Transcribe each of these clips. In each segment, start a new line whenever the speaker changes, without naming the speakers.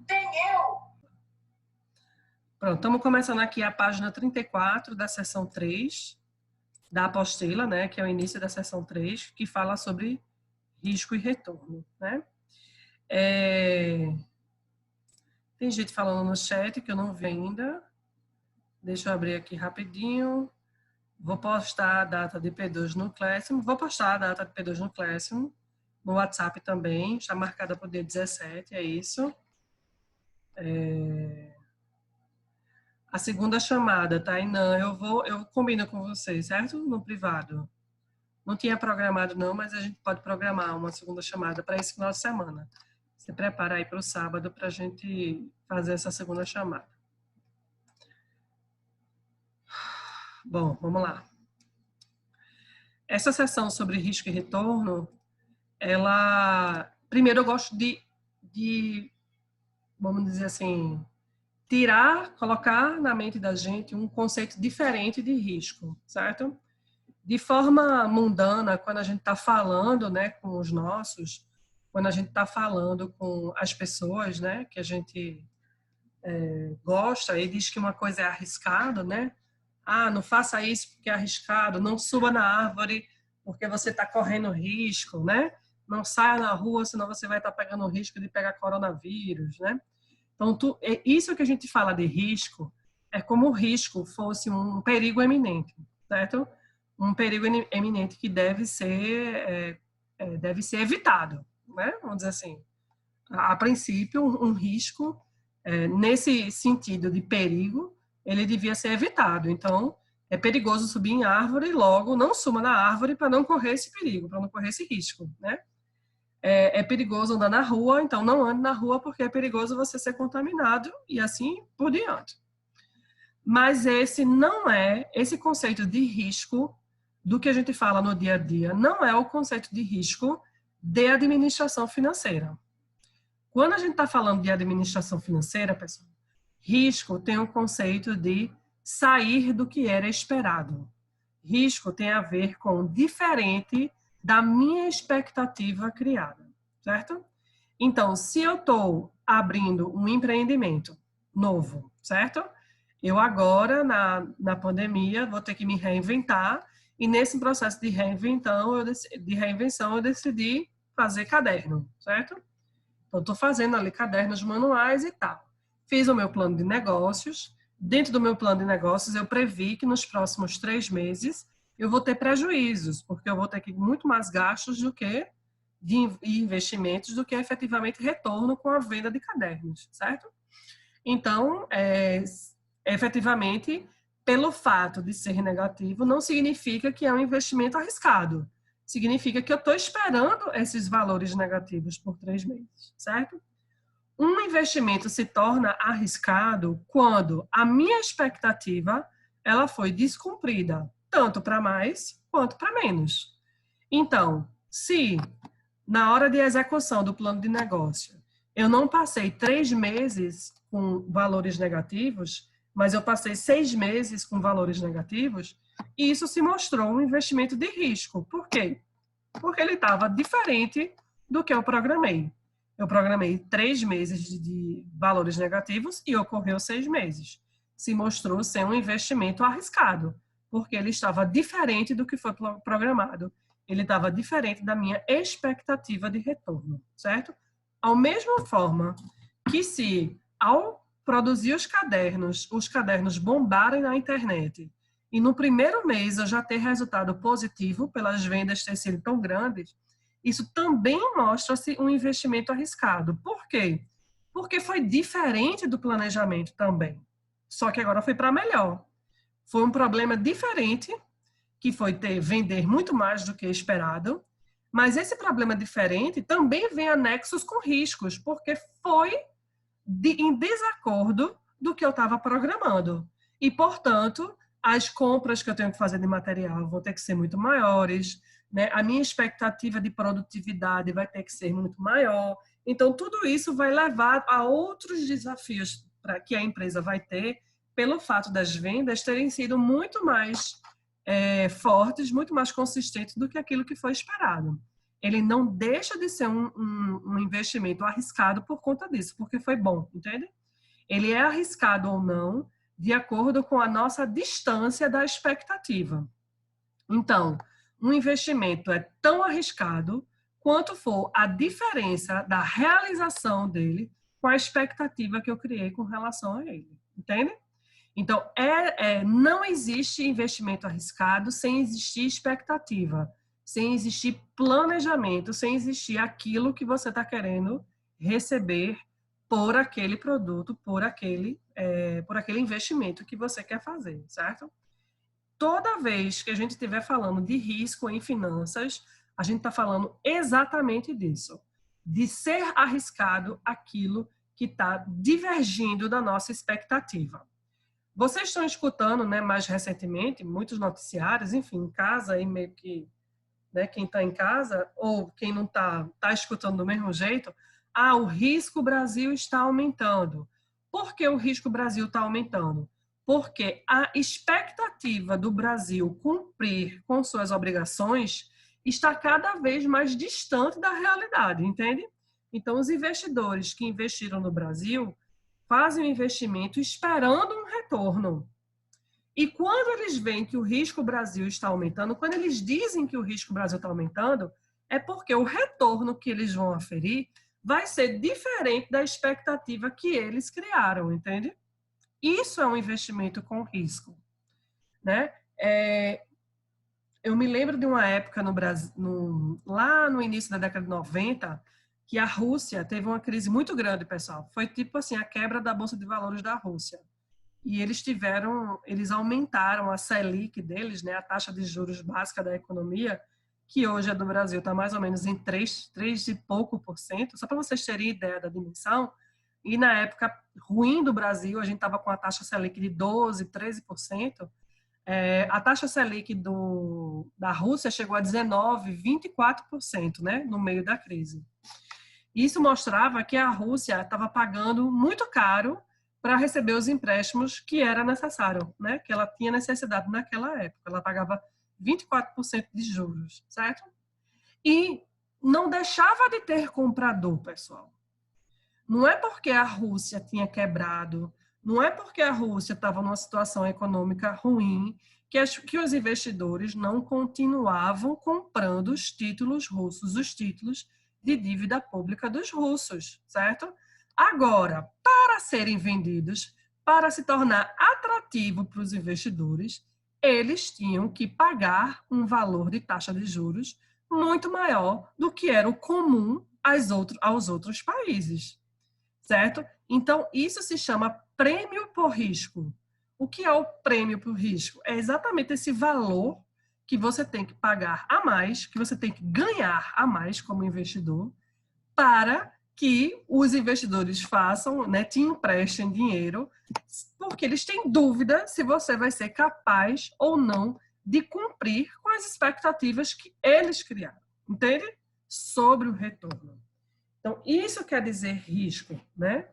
Tem eu.
Pronto, estamos começando aqui a página 34 da seção 3 da apostila, né, que é o início da seção 3, que fala sobre risco e retorno, né? Tem gente falando no chat que eu não vi ainda. Deixa eu abrir aqui rapidinho. Vou postar a data de P2 no Classroom. Vou postar a data de P2 no Classroom. No WhatsApp também. Está marcada para o dia 17, é isso. A segunda chamada, Tainã, eu combino com vocês, certo? No privado. Não tinha programado não, mas a gente pode programar uma segunda chamada para esse final de semana. Se prepara aí para o sábado para a gente fazer essa segunda chamada. Bom, vamos lá. Essa sessão sobre risco e retorno, primeiro eu gosto de vamos dizer assim, colocar na mente da gente um conceito diferente de risco, certo? De forma mundana, quando a gente está falando, né, com os nossos, quando a gente está falando com as pessoas, né, que a gente gosta e diz que uma coisa é arriscado, né? Ah, não faça isso porque é arriscado, não suba na árvore porque você está correndo risco, né? Não saia na rua, senão você vai estar pegando o risco de pegar coronavírus, né? Então, isso que a gente fala de risco é como o risco fosse um perigo eminente, certo? Um perigo eminente que deve ser evitado, né? Vamos dizer assim. A princípio, um risco, nesse sentido de perigo, ele devia ser evitado. Então, é perigoso subir em árvore, logo não suba na árvore para não correr esse perigo, para não correr esse risco, né? É perigoso andar na rua, então não ande na rua porque é perigoso você ser contaminado e assim por diante. Mas esse conceito de risco do que a gente fala no dia a dia, não é o conceito de risco de administração financeira. Quando a gente está falando de administração financeira, pessoal, risco tem um conceito de sair do que era esperado. Risco tem a ver com diferente da minha expectativa criada, certo? Então, se eu estou abrindo um empreendimento novo, certo? Eu agora, na pandemia, vou ter que me reinventar e nesse processo de reinvenção, eu decidi fazer caderno, certo? Então, estou fazendo ali cadernos manuais e tal. Fiz o meu plano de negócios. Dentro do meu plano de negócios, eu previ que nos próximos 3 meses eu vou ter prejuízos, porque eu vou ter muito mais gastos do que de investimentos do que efetivamente retorno com a venda de cadernos, certo? Então, efetivamente, pelo fato de ser negativo, não significa que é um investimento arriscado. Significa que eu estou esperando esses valores negativos por 3 meses, certo? Um investimento se torna arriscado quando a minha expectativa ela foi descumprida, tanto para mais quanto para menos. Então, se na hora de execução do plano de negócio eu não passei 3 meses com valores negativos, mas eu passei 6 meses com valores negativos, isso se mostrou um investimento de risco. Por quê? Porque ele estava diferente do que eu programei. Eu programei 3 meses de valores negativos e ocorreu 6 meses. Se mostrou ser um investimento arriscado, porque ele estava diferente do que foi programado. Ele estava diferente da minha expectativa de retorno, certo? Ao mesma forma que se, ao produzir os cadernos bombarem na internet, e no primeiro mês eu já ter resultado positivo pelas vendas ter sido tão grandes, isso também mostra-se um investimento arriscado. Por quê? Porque foi diferente do planejamento também. Só que agora foi para melhor. Foi um problema diferente, que foi vender muito mais do que esperado, mas esse problema diferente também vem anexos com riscos, porque foi em desacordo do que eu estava programando. E, portanto, as compras que eu tenho que fazer de material vão ter que ser muito maiores, né? A minha expectativa de produtividade vai ter que ser muito maior. Então, tudo isso vai levar a outros desafios que a empresa vai ter pelo fato das vendas terem sido muito mais fortes, muito mais consistentes do que aquilo que foi esperado. ele não deixa de ser um investimento arriscado por conta disso, porque foi bom, entende? Ele é arriscado ou não de acordo com a nossa distância da expectativa. Então, um investimento é tão arriscado quanto for a diferença da realização dele com a expectativa que eu criei com relação a ele, entende? Então, não existe investimento arriscado sem existir expectativa, sem existir planejamento, sem existir aquilo que você está querendo receber por aquele produto, por aquele investimento que você quer fazer, certo? Toda vez que a gente estiver falando de risco em finanças, a gente está falando exatamente disso, de ser arriscado aquilo que está divergindo da nossa expectativa. Vocês estão escutando, né, mais recentemente, muitos noticiários, enfim, em casa, aí meio que, né, quem está em casa, ou quem não está escutando do mesmo jeito, o risco Brasil está aumentando. Por que o risco Brasil está aumentando? Porque a expectativa do Brasil cumprir com suas obrigações está cada vez mais distante da realidade, entende? Então, os investidores que investiram no Brasil fazem o investimento esperando um retorno. E quando eles veem que o risco Brasil está aumentando, quando eles dizem que o risco Brasil está aumentando, é porque o retorno que eles vão aferir vai ser diferente da expectativa que eles criaram, entende? Isso é um investimento com risco, né? Eu me lembro de uma época no Brasil, lá no início da década de 90, que a Rússia teve uma crise muito grande, pessoal. Foi tipo assim, a quebra da Bolsa de Valores da Rússia. E eles aumentaram a Selic deles, né, a taxa de juros básica da economia, que hoje é do Brasil, está mais ou menos em 3 e pouco por cento, só para vocês terem ideia da dimensão. E na época ruim do Brasil, a gente estava com a taxa Selic de 12, 13%. A taxa Selic da Rússia chegou a 19, 24%, né, no meio da crise. Isso mostrava que a Rússia estava pagando muito caro para receber os empréstimos que era necessário, né, que ela tinha necessidade naquela época. Ela pagava 24% de juros, certo? E não deixava de ter comprador, pessoal. Não é porque a Rússia tinha quebrado, não é porque a Rússia estava numa situação econômica ruim que os investidores não continuavam comprando os títulos russos, os títulos de dívida pública dos russos, certo? Agora, para serem vendidos, para se tornar atrativo para os investidores, eles tinham que pagar um valor de taxa de juros muito maior do que era o comum aos outros países, certo? Então, isso se chama prêmio por risco. O que é o prêmio por risco? É exatamente esse valor que você tem que pagar a mais, que você tem que ganhar a mais como investidor, para que os investidores façam, né, te emprestem dinheiro, porque eles têm dúvida se você vai ser capaz ou não de cumprir com as expectativas que eles criaram, entende? Sobre o retorno. Então, isso quer dizer risco, né?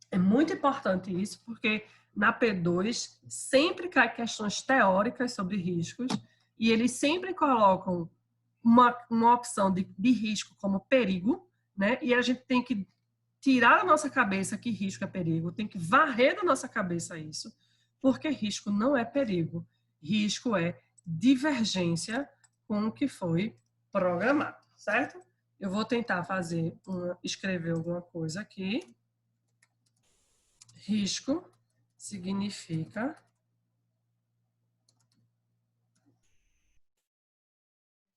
É muito importante isso, porque na P2 sempre cai questões teóricas sobre riscos e eles sempre colocam uma opção de risco como perigo, né? E a gente tem que tirar da nossa cabeça que risco é perigo, tem que varrer da nossa cabeça isso, porque risco não é perigo, risco é divergência com o que foi programado, certo? Eu vou tentar escrever alguma coisa aqui. Risco significa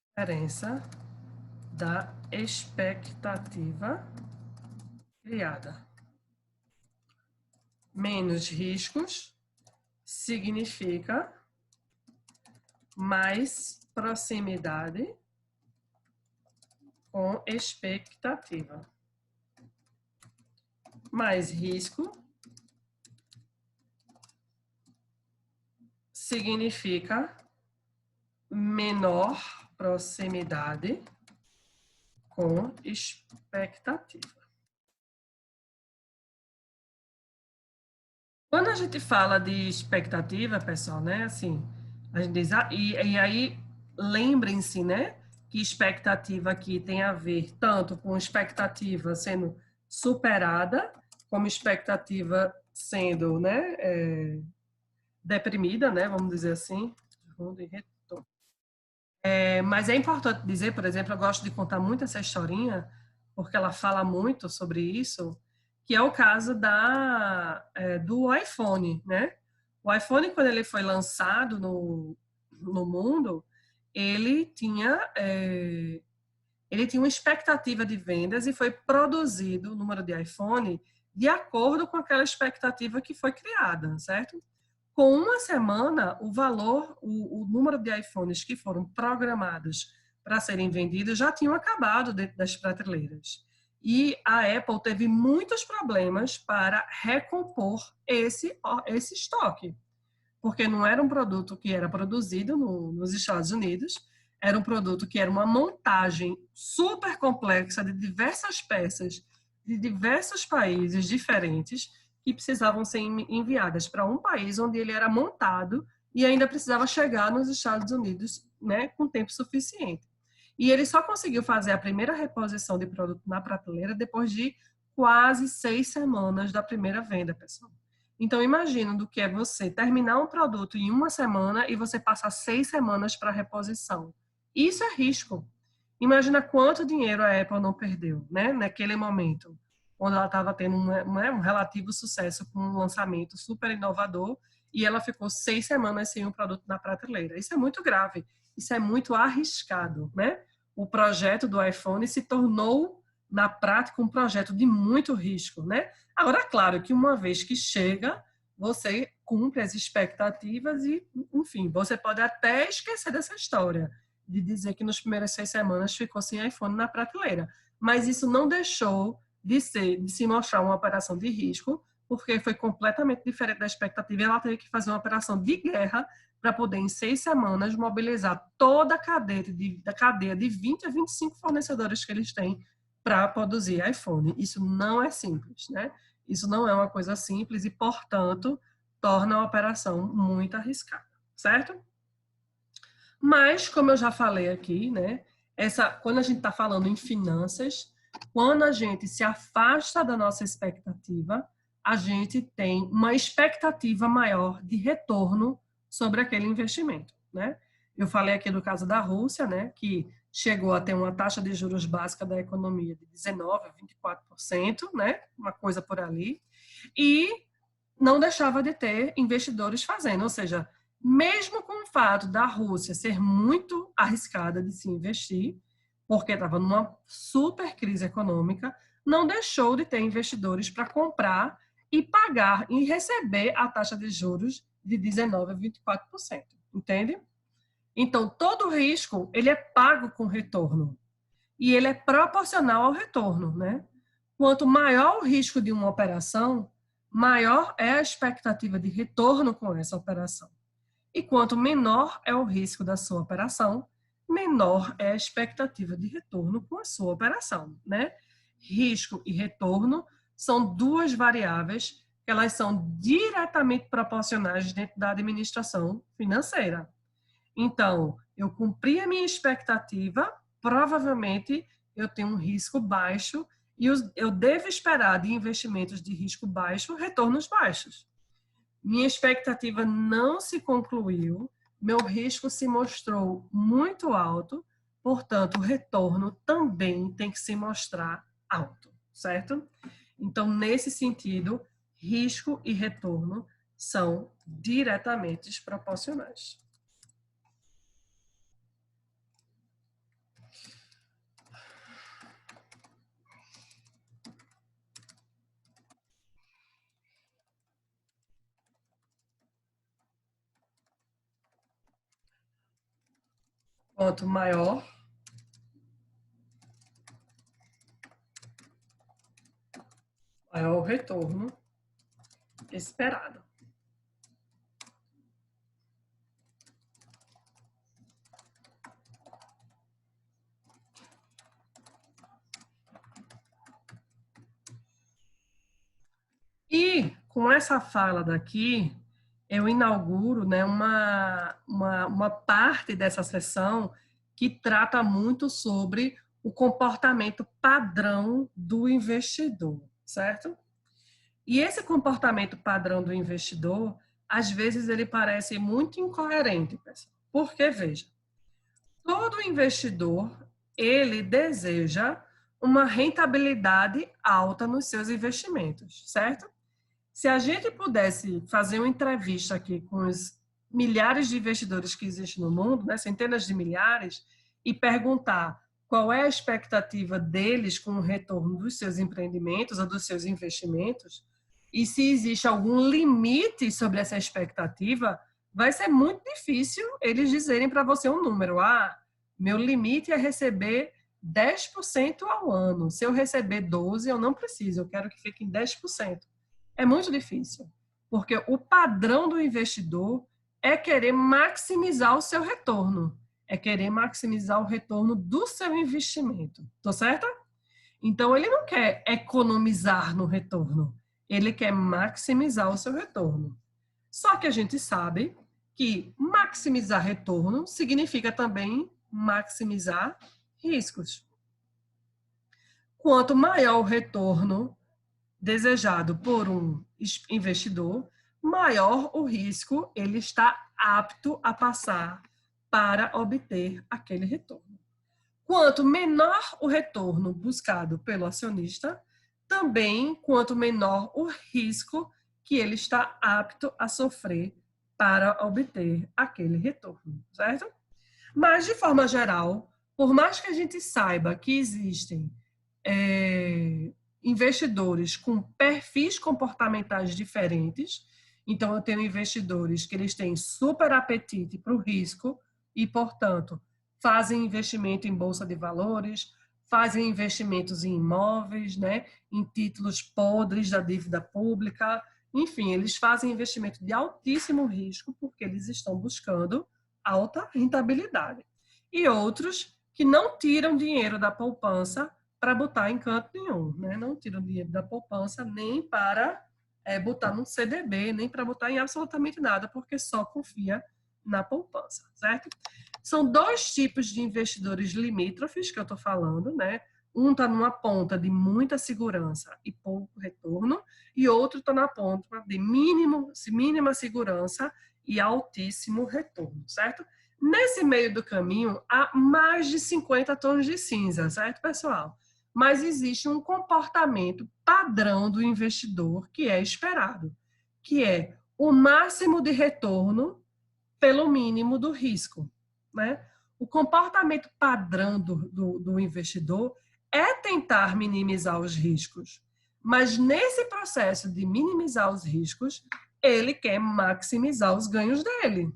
diferença da expectativa criada. Menos riscos significa mais proximidade com expectativa. Mais risco significa menor proximidade com expectativa. Quando a gente fala de expectativa, pessoal, né, assim, a gente diz, e aí lembrem-se, né, que expectativa aqui tem a ver tanto com expectativa sendo superada, como expectativa sendo, né, deprimida, né, vamos dizer assim. Mas é importante dizer, por exemplo, eu gosto de contar muito essa historinha, porque ela fala muito sobre isso, que é o caso do iPhone, né? O iPhone, quando ele foi lançado no mundo, ele tinha, ele tinha uma expectativa de vendas e foi produzido o número de iPhone de acordo com aquela expectativa que foi criada, certo? Com uma semana, o número de iPhones que foram programados para serem vendidos já tinham acabado dentro das prateleiras. E a Apple teve muitos problemas para recompor esse estoque, porque não era um produto que era produzido nos Estados Unidos, era um produto que era uma montagem super complexa de diversas peças de diversos países diferentes que precisavam ser enviadas para um país onde ele era montado e ainda precisava chegar nos Estados Unidos, né, com tempo suficiente. E ele só conseguiu fazer a primeira reposição de produto na prateleira depois de quase 6 semanas da primeira venda, pessoal. Então, imagina do que é você terminar um produto em uma semana e você passar 6 semanas para reposição. Isso é risco. Imagina quanto dinheiro a Apple não perdeu, né? Naquele momento, onde ela estava tendo um relativo sucesso com um lançamento super inovador e ela ficou 6 semanas sem um produto na prateleira. Isso é muito grave. Isso é muito arriscado, né? O projeto do iPhone se tornou, na prática, um projeto de muito risco, né? Agora, claro que uma vez que chega, você cumpre as expectativas e, enfim, você pode até esquecer dessa história de dizer que nas primeiras 6 semanas ficou sem iPhone na prateleira. Mas isso não deixou de se mostrar uma operação de risco, porque foi completamente diferente da expectativa e ela teve que fazer uma operação de guerra para poder, em 6 semanas, mobilizar toda a cadeia de 20 a 25 fornecedores que eles têm para produzir iPhone. Isso não é simples, né? Isso não é uma coisa simples e, portanto, torna a operação muito arriscada, certo? Mas, como eu já falei aqui, né? Quando a gente está falando em finanças, quando a gente se afasta da nossa expectativa, a gente tem uma expectativa maior de retorno sobre aquele investimento, né? Eu falei aqui do caso da Rússia, né? Que chegou a ter uma taxa de juros básica da economia de 19% a 24%, né? Uma coisa por ali. E não deixava de ter investidores fazendo, ou seja, mesmo com o fato da Rússia ser muito arriscada de se investir, porque estava numa super crise econômica, não deixou de ter investidores para comprar e pagar e receber a taxa de juros de 19% a 24%, entende? Então, todo risco, ele é pago com retorno. E ele é proporcional ao retorno, né? Quanto maior o risco de uma operação, maior é a expectativa de retorno com essa operação. E quanto menor é o risco da sua operação, menor é a expectativa de retorno com a sua operação, né? Risco e retorno são duas variáveis que elas são diretamente proporcionais dentro da administração financeira. Então, eu cumpri a minha expectativa, provavelmente eu tenho um risco baixo e eu devo esperar de investimentos de risco baixo retornos baixos. Minha expectativa não se concluiu, meu risco se mostrou muito alto, portanto, o retorno também tem que se mostrar alto, certo? Então, nesse sentido, risco e retorno são diretamente proporcionais. Quanto maior o retorno esperado. E com essa fala daqui, eu inauguro, né, uma parte dessa sessão que trata muito sobre o comportamento padrão do investidor, certo? E esse comportamento padrão do investidor, às vezes ele parece muito incoerente, pessoal. Porque, veja, todo investidor, ele deseja uma rentabilidade alta nos seus investimentos, certo? Se a gente pudesse fazer uma entrevista aqui com os milhares de investidores que existem no mundo, né, centenas de milhares, e perguntar qual é a expectativa deles com o retorno dos seus empreendimentos ou dos seus investimentos, e se existe algum limite sobre essa expectativa, vai ser muito difícil eles dizerem para você um número. Ah, meu limite é receber 10% ao ano. Se eu receber 12%, eu não preciso, eu quero que fique em 10%. É muito difícil, porque o padrão do investidor é querer maximizar o seu retorno, é querer maximizar o retorno do seu investimento. Tô certa? Então, ele não quer economizar no retorno, ele quer maximizar o seu retorno. Só que a gente sabe que maximizar retorno significa também maximizar riscos. Quanto maior o retorno desejado por um investidor, maior o risco ele está apto a passar para obter aquele retorno. Quanto menor o retorno buscado pelo acionista, também quanto menor o risco que ele está apto a sofrer para obter aquele retorno, certo? Mas, de forma geral, por mais que a gente saiba que existem investidores com perfis comportamentais diferentes, então eu tenho investidores que eles têm super apetite para o risco e, portanto, fazem investimento em bolsa de valores, fazem investimentos em imóveis, né, em títulos podres da dívida pública, enfim, eles fazem investimento de altíssimo risco porque eles estão buscando alta rentabilidade. E outros que não tiram dinheiro da poupança para botar em canto nenhum, né? Não tiram dinheiro da poupança nem para botar no CDB, nem para botar em absolutamente nada, porque só confia na poupança, certo? São dois tipos de investidores limítrofes que eu estou falando, né? Um está numa ponta de muita segurança e pouco retorno, e outro está na ponta de mínima segurança e altíssimo retorno, certo? Nesse meio do caminho, há mais de 50 tons de cinza, certo, pessoal? Mas existe um comportamento padrão do investidor que é esperado, que é o máximo de retorno pelo mínimo do risco, né? O comportamento padrão do investidor é tentar minimizar os riscos, mas nesse processo de minimizar os riscos, ele quer maximizar os ganhos dele.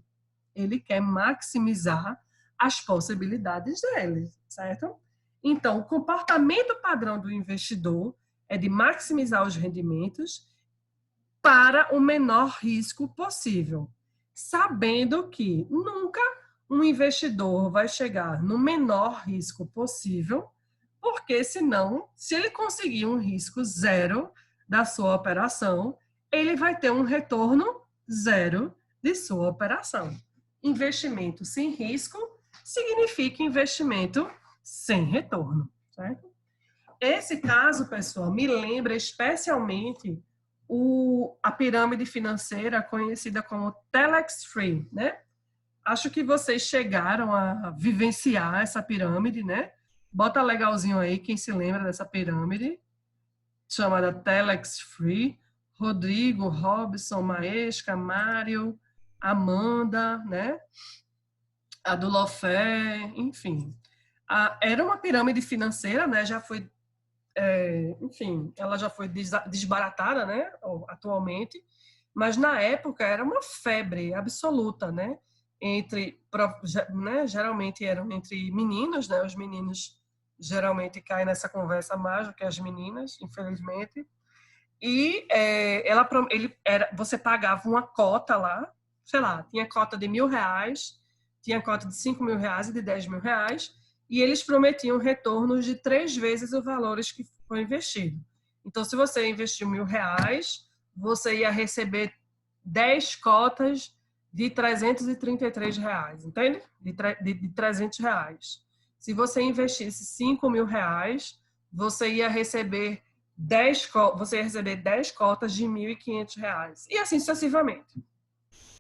Ele quer maximizar as possibilidades dele, certo? Então, o comportamento padrão do investidor é de maximizar os rendimentos para o menor risco possível, sabendo que nunca um investidor vai chegar no menor risco possível, porque senão, se ele conseguir um risco zero da sua operação, ele vai ter um retorno zero de sua operação. Investimento sem risco significa investimento sem retorno, certo? Esse caso, pessoal, me lembra especialmente a pirâmide financeira conhecida como Telex-Free, né? Acho que vocês chegaram a vivenciar essa pirâmide, né? Bota legalzinho aí quem se lembra dessa pirâmide, chamada Telex-Free. Rodrigo, Robson, Maesca, Mário, Amanda, né? A do Lofé, enfim. Era uma pirâmide financeira, né? Já foi, enfim, ela já foi desbaratada, né? Atualmente, mas na época era uma febre absoluta, né? Geralmente eram entre meninos, né? Os meninos geralmente caem nessa conversa mais do que as meninas, infelizmente. E você pagava uma cota lá, sei lá, tinha cota de R$1.000, tinha cota de R$5.000 e de R$10.000, e eles prometiam retornos de 3 vezes os valores que foi investido. Então, se você investiu R$1.000, você ia receber 10 cotas de R$ 333, entende? De R$ 300. Se você investisse R$ 5.000, você ia receber 10 cotas de R$ 1.500. E assim sucessivamente.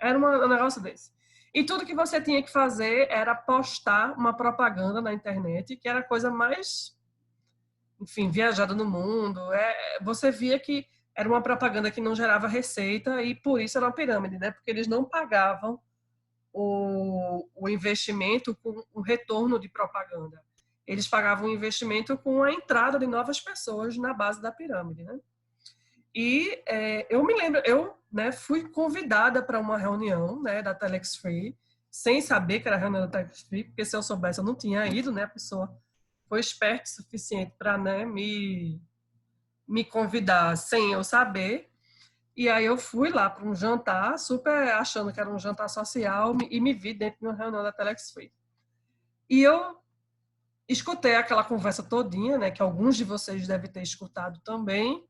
Era um negócio desse. E tudo que você tinha que fazer era postar uma propaganda na internet, que era a coisa mais, enfim, viajada no mundo. Você via que era uma propaganda que não gerava receita e por isso era uma pirâmide, né? Porque eles não pagavam o investimento com o retorno de propaganda. Eles pagavam o investimento com a entrada de novas pessoas na base da pirâmide, né? E eu me lembro, eu, né, fui convidada para uma reunião, né, da Telex Free, sem saber que era a reunião da Telex Free, porque se eu soubesse eu não tinha ido, né? A pessoa foi esperta o suficiente para, né, me convidar sem eu saber. E aí eu fui lá para um jantar, super achando que era um jantar social, e me vi dentro de uma reunião da Telex Free. E eu escutei aquela conversa todinha, né, que alguns de vocês devem ter escutado também.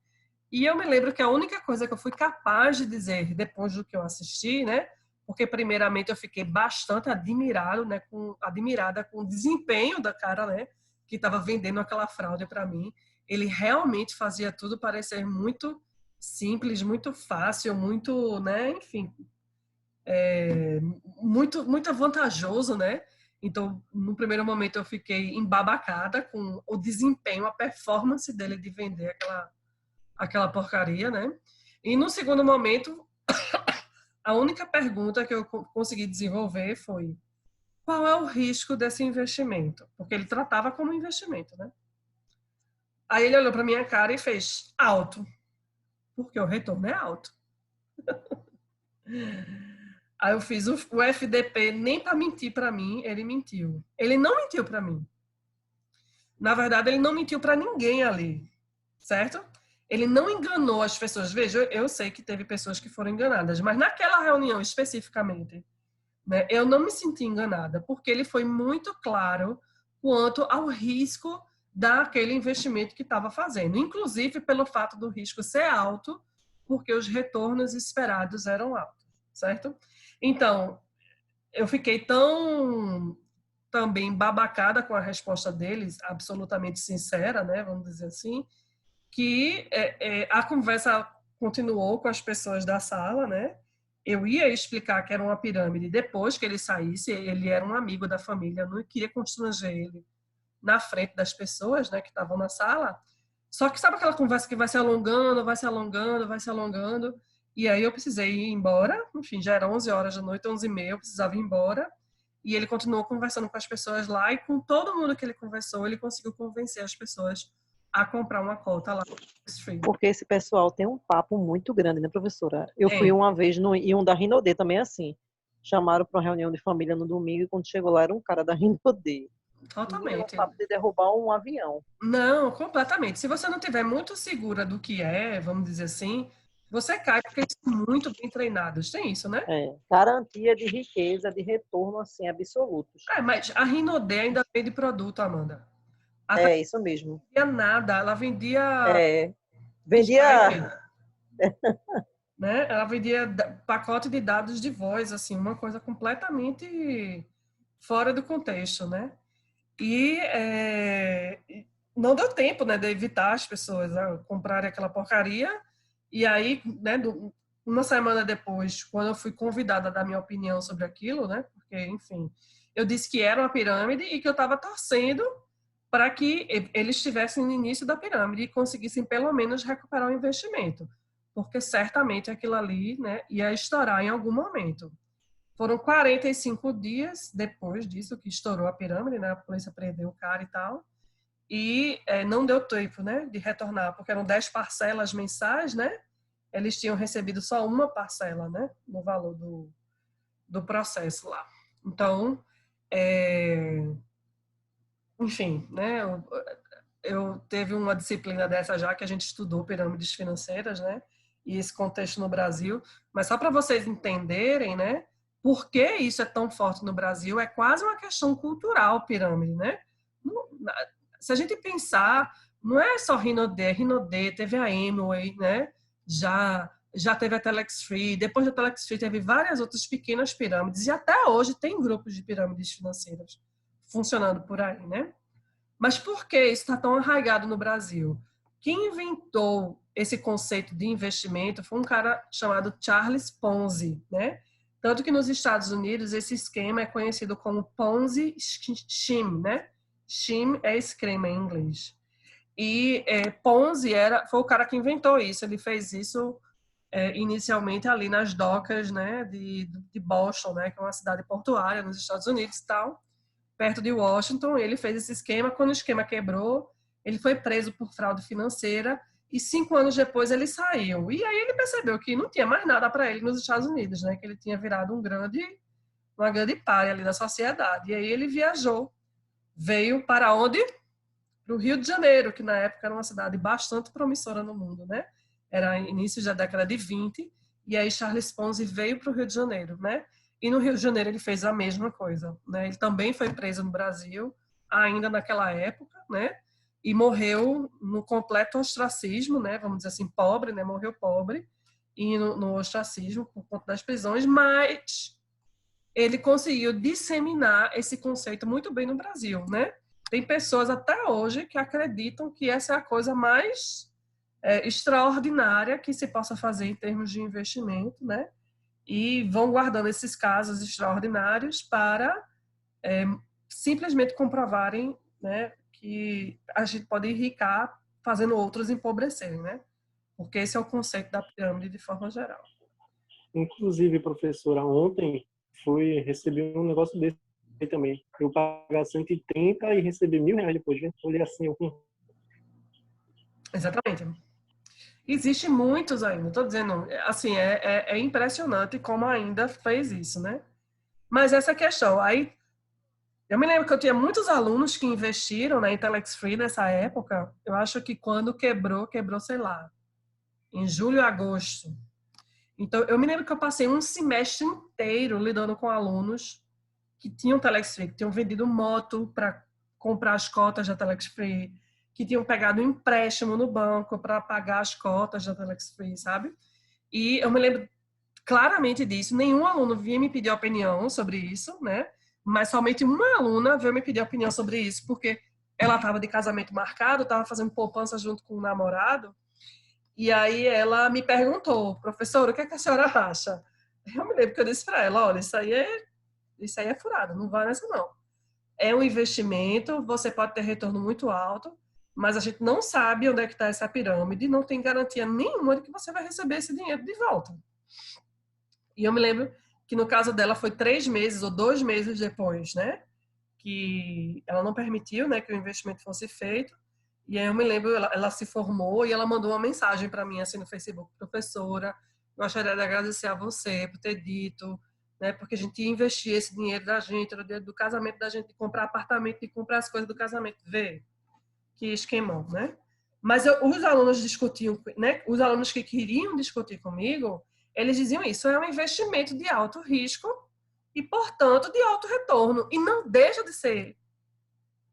E eu me lembro que a única coisa que eu fui capaz de dizer depois do que eu assisti, né, porque primeiramente eu fiquei bastante admirada, né, admirada com o desempenho da cara, né, que estava vendendo aquela fraude para mim. Ele realmente fazia tudo parecer muito simples, muito fácil, muito, né, enfim, muito vantajoso, né? Então, no primeiro momento eu fiquei embabacada com o desempenho, a performance dele de vender aquela porcaria, né? E no segundo momento, a única pergunta que eu consegui desenvolver foi: qual é o risco desse investimento? Porque ele tratava como investimento, né? Aí ele olhou para minha cara e fez: alto, porque o retorno é alto. Aí eu fiz o FDP, nem para mentir para mim, ele mentiu. Ele não mentiu para mim. Na verdade, ele não mentiu para ninguém ali, certo? Ele não enganou as pessoas. Veja, eu sei que teve pessoas que foram enganadas, mas naquela reunião especificamente, né, eu não me senti enganada, porque ele foi muito claro quanto ao risco daquele investimento que estava fazendo, inclusive pelo fato do risco ser alto, porque os retornos esperados eram altos, certo? Então, eu fiquei tão também babacada com a resposta deles, absolutamente sincera, né, vamos dizer assim, que a conversa continuou com as pessoas da sala, né? Eu ia explicar que era uma pirâmide depois que ele saísse, ele era um amigo da família, eu não queria constranger ele na frente das pessoas, né, que estavam na sala. Só que sabe aquela conversa que vai se alongando, vai se alongando, vai se alongando, e aí eu precisei ir embora, enfim, já era 11 horas da noite, 11h30, eu precisava ir embora, e ele continuou conversando com as pessoas lá, e com todo mundo que ele conversou, ele conseguiu convencer as pessoas a comprar uma cota lá.
Porque esse pessoal tem um papo muito grande, né, professora? Eu fui
Tem.
uma vez em um da Rinodê também assim. Chamaram para uma reunião de família no domingo e quando chegou lá era um cara da Rinodê. Menina, era um
Totalmente.
papo de derrubar um avião.
Não, completamente. Se você não tiver muito segura do que é, vamos dizer assim, você cai porque eles são muito bem treinados. Tem isso, né?
Garantia de riqueza, de retorno, assim, absolutos.
Mas a Rinodê ainda vende produto, Amanda. A Thaís
É, isso mesmo.
não vendia nada, ela vendia
É,
Skype,
vendia...
né? Ela vendia pacote de dados de voz, assim, uma coisa completamente fora do contexto, né? E não deu tempo, né, de evitar as pessoas comprarem aquela porcaria. E aí, né, uma semana depois, quando eu fui convidada a dar minha opinião sobre aquilo, né, porque, enfim, eu disse que era uma pirâmide e que eu estava torcendo para que eles estivessem no início da pirâmide e conseguissem pelo menos recuperar o investimento, porque certamente aquilo ali, né, ia estourar em algum momento. Foram 45 dias depois disso que estourou a pirâmide, né? A polícia prendeu o cara e tal. E não deu tempo, né, de retornar, porque eram 10 parcelas mensais, né? Eles tinham recebido só uma parcela, né, no valor do processo lá. Então, enfim, né? Eu teve uma disciplina dessa já que a gente estudou pirâmides financeiras, né? E esse contexto no Brasil. Mas só para vocês entenderem, né? Por que isso é tão forte no Brasil? É quase uma questão cultural, pirâmide, né? Se a gente pensar, não é só Rinodê, Rinodê, teve a Amway, né? Já já teve a Telex Free, depois da Telex Free teve várias outras pequenas pirâmides, e até hoje tem grupos de pirâmides financeiras funcionando por aí, né? Mas por que isso está tão arraigado no Brasil? Quem inventou esse conceito de investimento foi um cara chamado Charles Ponzi, né? Tanto que nos Estados Unidos esse esquema é conhecido como Ponzi Scheme, né? Scheme é esquema em inglês. E Ponzi foi o cara que inventou isso. Ele fez isso inicialmente ali nas docas, né, de Boston, né, que é uma cidade portuária nos Estados Unidos e tal, perto de Washington. Ele fez esse esquema. Quando o esquema quebrou, ele foi preso por fraude financeira e 5 anos depois ele saiu. E aí ele percebeu que não tinha mais nada para ele nos Estados Unidos, né, que ele tinha virado uma grande pária ali da sociedade. E aí ele viajou, veio para onde? Para o Rio de Janeiro, que na época era uma cidade bastante promissora no mundo, né? Era início da década de 20, e aí Charles Ponzi veio para o Rio de Janeiro, né? E no Rio de Janeiro ele fez a mesma coisa, né? Ele também foi preso no Brasil, ainda naquela época, né? E morreu no completo ostracismo, né? Vamos dizer assim, pobre, né? Morreu pobre e no ostracismo por conta das prisões, mas ele conseguiu disseminar esse conceito muito bem no Brasil, né? Tem pessoas até hoje que acreditam que essa é a coisa mais extraordinária que se possa fazer em termos de investimento, né? E vão guardando esses casos extraordinários para simplesmente comprovarem, né, que a gente pode enriquecer fazendo outros empobrecerem, né? Porque esse é o conceito da pirâmide de forma geral.
Inclusive, professora, ontem recebi um negócio desse também. Eu pagar 130 e receber R$1.000 depois. Olhei assim,
Exatamente. Existe muitos ainda. Estou dizendo, assim, é impressionante como ainda fez isso, né? Mas essa questão, aí eu me lembro que eu tinha muitos alunos que investiram na Intelex Free nessa época. Eu acho que quando quebrou, sei lá, em julho, agosto. Então, eu me lembro que eu passei um semestre inteiro lidando com alunos que tinham Telex Free, que tinham vendido moto para comprar as cotas da Telex Free, que tinham pegado um empréstimo no banco para pagar as cotas da Telex Free, sabe? E eu me lembro claramente disso. Nenhum aluno vinha me pedir opinião sobre isso, né? Mas somente uma aluna veio me pedir opinião sobre isso, porque ela estava de casamento marcado, estava fazendo poupança junto com o namorado, e aí ela me perguntou: professora, o que é que a senhora acha? Eu me lembro que eu disse para ela: olha, isso aí é furado, não vai nessa não. É um investimento, você pode ter retorno muito alto, mas a gente não sabe onde é que está essa pirâmide, não tem garantia nenhuma de que você vai receber esse dinheiro de volta. E eu me lembro que no caso dela foi 3 meses ou 2 meses depois, né, que ela não permitiu, né, que o investimento fosse feito. E aí eu me lembro, ela se formou e ela mandou uma mensagem para mim assim no Facebook: professora, gostaria de agradecer a você por ter dito, né, porque a gente ia investir esse dinheiro da gente, era o dinheiro do casamento da gente, de comprar apartamento, de comprar as coisas do casamento. Vê que esquemão, né? Mas os alunos discutiam, né, os alunos que queriam discutir comigo, eles diziam isso: é um investimento de alto risco e, portanto, de alto retorno. E não deixa de ser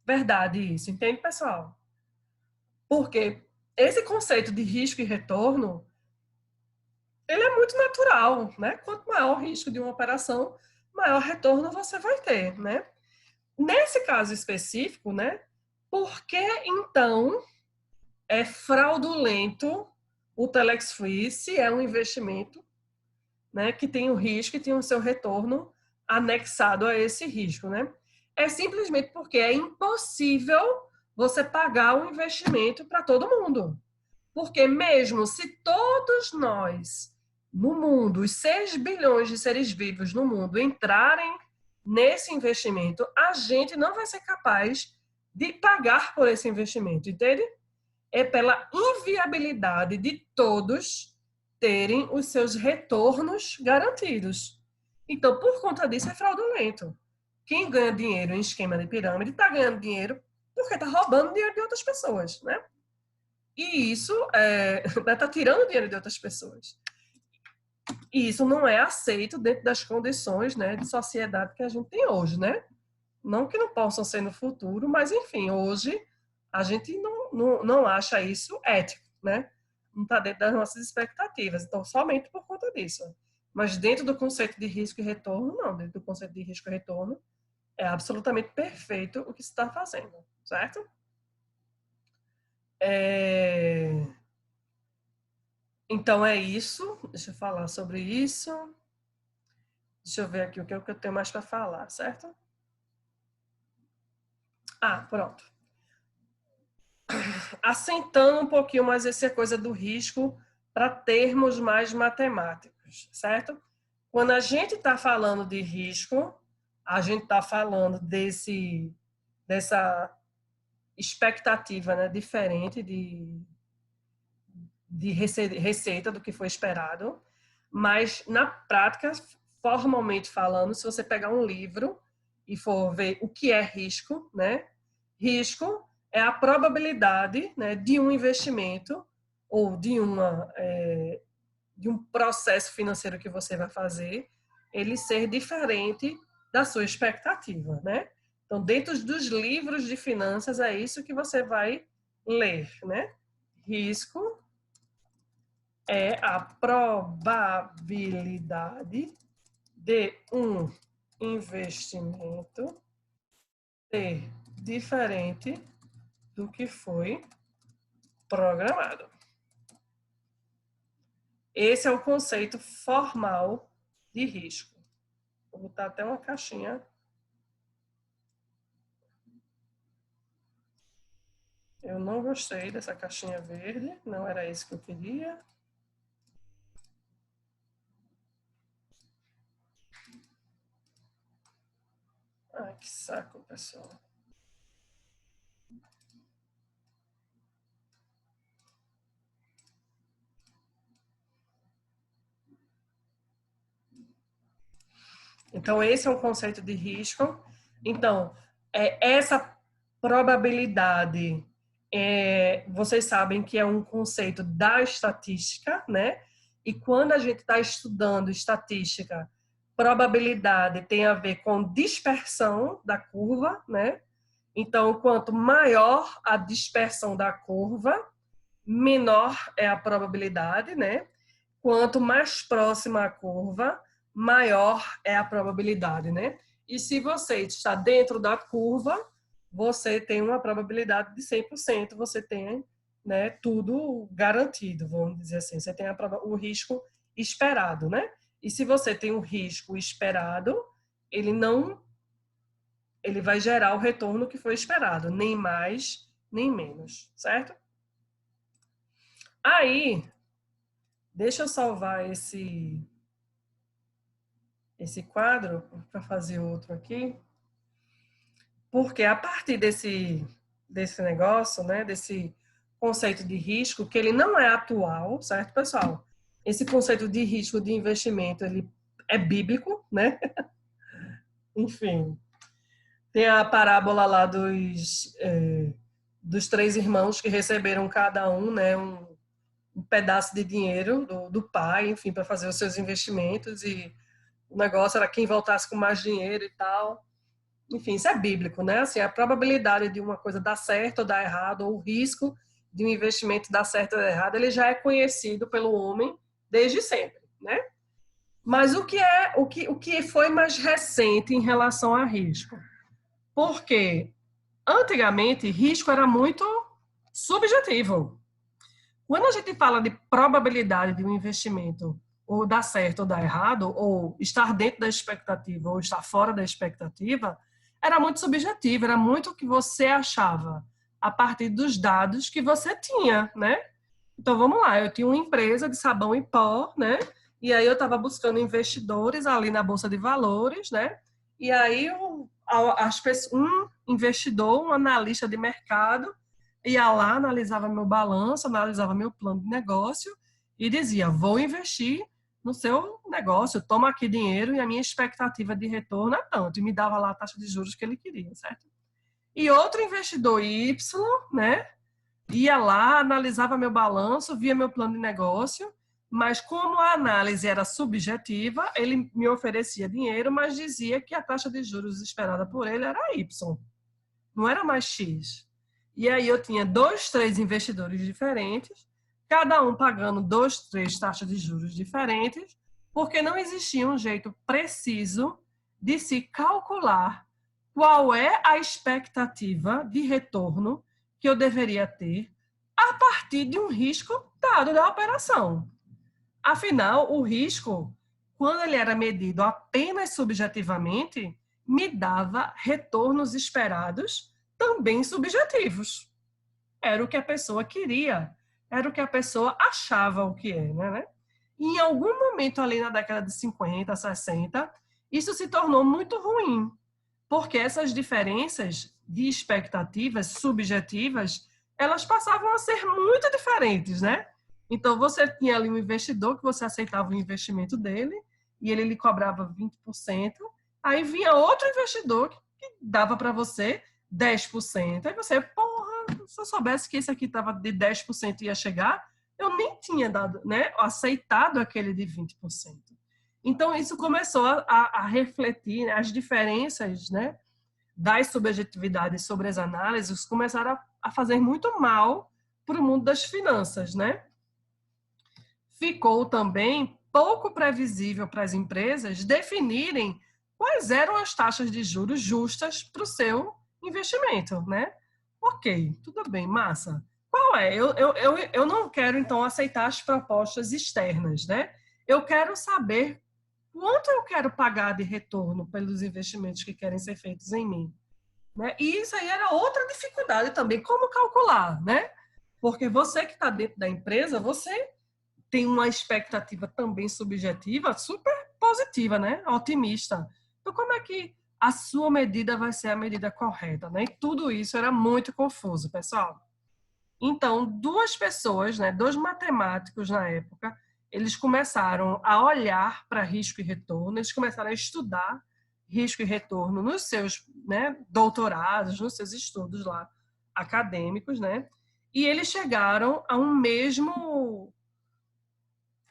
verdade isso, entende, pessoal? Porque esse conceito de risco e retorno, ele é muito natural, né? Quanto maior o risco de uma operação, maior retorno você vai ter, né? Nesse caso específico, né? Por que, então, é fraudulento o Telex Free se é um investimento, né, que tem o risco e tem o seu retorno anexado a esse risco, né? É simplesmente porque é impossível você pagar o investimento para todo mundo. Porque mesmo se todos nós no mundo, os 6 bilhões de seres vivos no mundo, entrarem nesse investimento, a gente não vai ser capaz de pagar por esse investimento, entende? É pela inviabilidade de todos terem os seus retornos garantidos. Então, por conta disso, é fraudulento. Quem ganha dinheiro em esquema de pirâmide está ganhando dinheiro porque está roubando dinheiro de outras pessoas, né? E isso está tirando dinheiro de outras pessoas. E isso não é aceito dentro das condições, né, de sociedade que a gente tem hoje, né? Não que não possam ser no futuro, mas, enfim, hoje a gente não acha isso ético, né? não está dentro das nossas expectativas. Então, somente por conta disso. Mas dentro do conceito de risco e retorno, não. Dentro do conceito de risco e retorno, é absolutamente perfeito o que se está fazendo, certo? Então, é isso. Deixa eu falar sobre isso. Deixa eu ver aqui o que eu tenho mais para falar, certo? Ah, pronto. Assentando um pouquinho mais essa coisa do risco para termos mais matemáticos, certo? Quando a gente está falando de risco, a gente está falando dessa expectativa, né, diferente de receita do que foi esperado, mas na prática, formalmente falando, se você pegar um livro e for ver o que é risco, né? Risco é a probabilidade, né, de um investimento ou de um processo financeiro que você vai fazer, ele ser diferente da sua expectativa, né? Então, dentro dos livros de finanças, é isso que você vai ler, né? Risco é a probabilidade de um investimento ser diferente do que foi programado. Esse é o conceito formal de risco. Vou botar até uma caixinha. Eu não gostei dessa caixinha verde, não era isso que eu queria. Ai, que saco, pessoal. Então, esse é um conceito de risco. Então, essa probabilidade, vocês sabem que é um conceito da estatística, né? E quando a gente está estudando estatística, probabilidade tem a ver com dispersão da curva, né? Então, quanto maior a dispersão da curva, menor é a probabilidade, né? Quanto mais próxima a curva, maior é a probabilidade, né? E se você está dentro da curva, você tem uma probabilidade de 100%, você tem, né, tudo garantido, vamos dizer assim. Você tem o risco esperado, né? E se você tem o risco esperado, ele vai gerar o retorno que foi esperado, nem mais, nem menos, certo? Aí, deixa eu salvar esse quadro para fazer outro aqui, porque a partir desse negócio, né, desse conceito de risco, que ele não é atual, certo, pessoal? Esse conceito de risco de investimento, ele é bíblico, né? Enfim, tem a parábola lá dos 3 irmãos que receberam cada um, né, um pedaço de dinheiro do pai, enfim, para fazer os seus investimentos, e o negócio era quem voltasse com mais dinheiro e tal. Enfim, isso é bíblico, né? Assim, a probabilidade de uma coisa dar certo ou dar errado, ou o risco de um investimento dar certo ou dar errado, ele já é conhecido pelo homem desde sempre, né? Mas o que foi mais recente em relação a risco? Porque antigamente risco era muito subjetivo. Quando a gente fala de probabilidade de um investimento ou dar certo ou dar errado, ou estar dentro da expectativa ou estar fora da expectativa, era muito subjetivo, era muito o que você achava a partir dos dados que você tinha, né? Então, vamos lá, eu tinha uma empresa de sabão em pó, né? E aí eu estava buscando investidores ali na Bolsa de Valores, né? E aí um investidor, um analista de mercado, ia lá, analisava meu balanço, analisava meu plano de negócio e dizia, vou investir no seu negócio, toma aqui dinheiro e a minha expectativa de retorno é tanto. E me dava lá a taxa de juros que ele queria, certo? E outro investidor Y, né, ia lá, analisava meu balanço, via meu plano de negócio, mas como a análise era subjetiva, ele me oferecia dinheiro, mas dizia que a taxa de juros esperada por ele era Y, não era mais X. E aí eu tinha 2, 3 investidores diferentes, cada um pagando 2, 3 taxas de juros diferentes, porque não existia um jeito preciso de se calcular qual é a expectativa de retorno que eu deveria ter a partir de um risco dado da operação. Afinal, o risco, quando ele era medido apenas subjetivamente, me dava retornos esperados também subjetivos. Era o que a pessoa queria, era o que a pessoa achava o que é, né? E em algum momento ali na década de 50, 60, isso se tornou muito ruim, porque essas diferenças de expectativas subjetivas, elas passavam a ser muito diferentes, né? Então, você tinha ali um investidor que você aceitava o investimento dele e ele lhe cobrava 20%, aí vinha outro investidor que dava para você 10%. Aí você, porra, se eu soubesse que esse aqui estava de 10% ia chegar, eu nem tinha dado, né, aceitado aquele de 20%. Então, isso começou a refletir, né, as diferenças, né, das subjetividades sobre as análises começaram a fazer muito mal para o mundo das finanças, né? Ficou também pouco previsível para as empresas definirem quais eram as taxas de juros justas para o seu investimento, né? Ok, tudo bem, massa. Qual é? Eu não quero, então, aceitar as propostas externas, né? Eu quero saber quanto eu quero pagar de retorno pelos investimentos que querem ser feitos em mim, né? E isso aí era outra dificuldade também, como calcular, né? Porque você que está dentro da empresa, você tem uma expectativa também subjetiva super positiva, né? Otimista. Então, como é que a sua medida vai ser a medida correta, né? E tudo isso era muito confuso, pessoal. Então, duas pessoas, né, dois matemáticos na época, eles começaram a olhar para risco e retorno, eles começaram a estudar risco e retorno nos seus, né, doutorados, nos seus estudos lá acadêmicos, né? E eles chegaram a um mesmo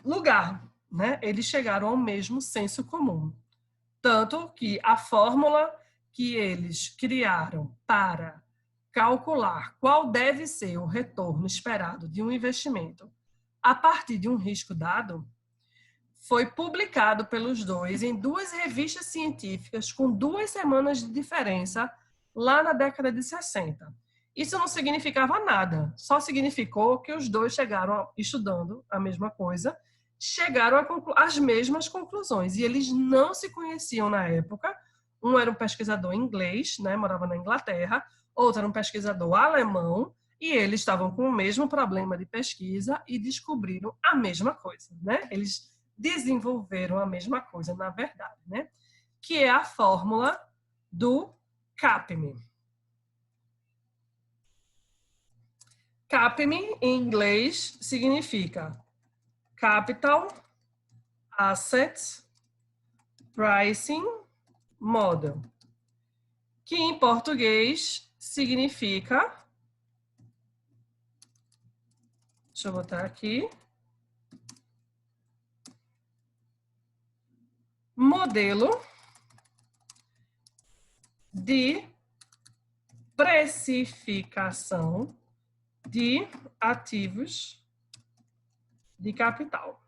lugar, né? Eles chegaram ao mesmo senso comum. Tanto que a fórmula que eles criaram para calcular qual deve ser o retorno esperado de um investimento a partir de um risco dado foi publicado pelos dois em 2 revistas científicas com 2 semanas de diferença lá na década de 60. Isso não significava nada, só significou que os dois chegaram, estudando a mesma coisa, chegaram às mesmas conclusões. E eles não se conheciam na época. Um era um pesquisador inglês, né, morava na Inglaterra, outro era um pesquisador alemão, e eles estavam com o mesmo problema de pesquisa e descobriram a mesma coisa, né? Eles desenvolveram a mesma coisa, na verdade, né? Que é a fórmula do CAPM. CAPM, em inglês, significa Capital Asset Pricing Model, que em português significa, deixa eu botar aqui, modelo de precificação de ativos de capital.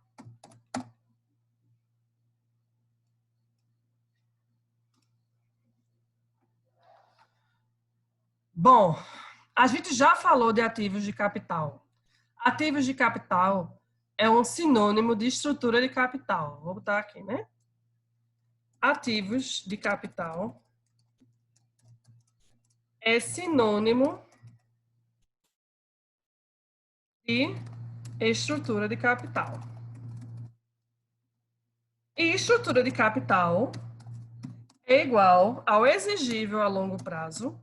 Bom, a gente já falou de ativos de capital. Ativos de capital é um sinônimo de estrutura de capital. Vou botar aqui, né? Ativos de capital é sinônimo de estrutura de capital. E estrutura de capital é igual ao exigível a longo prazo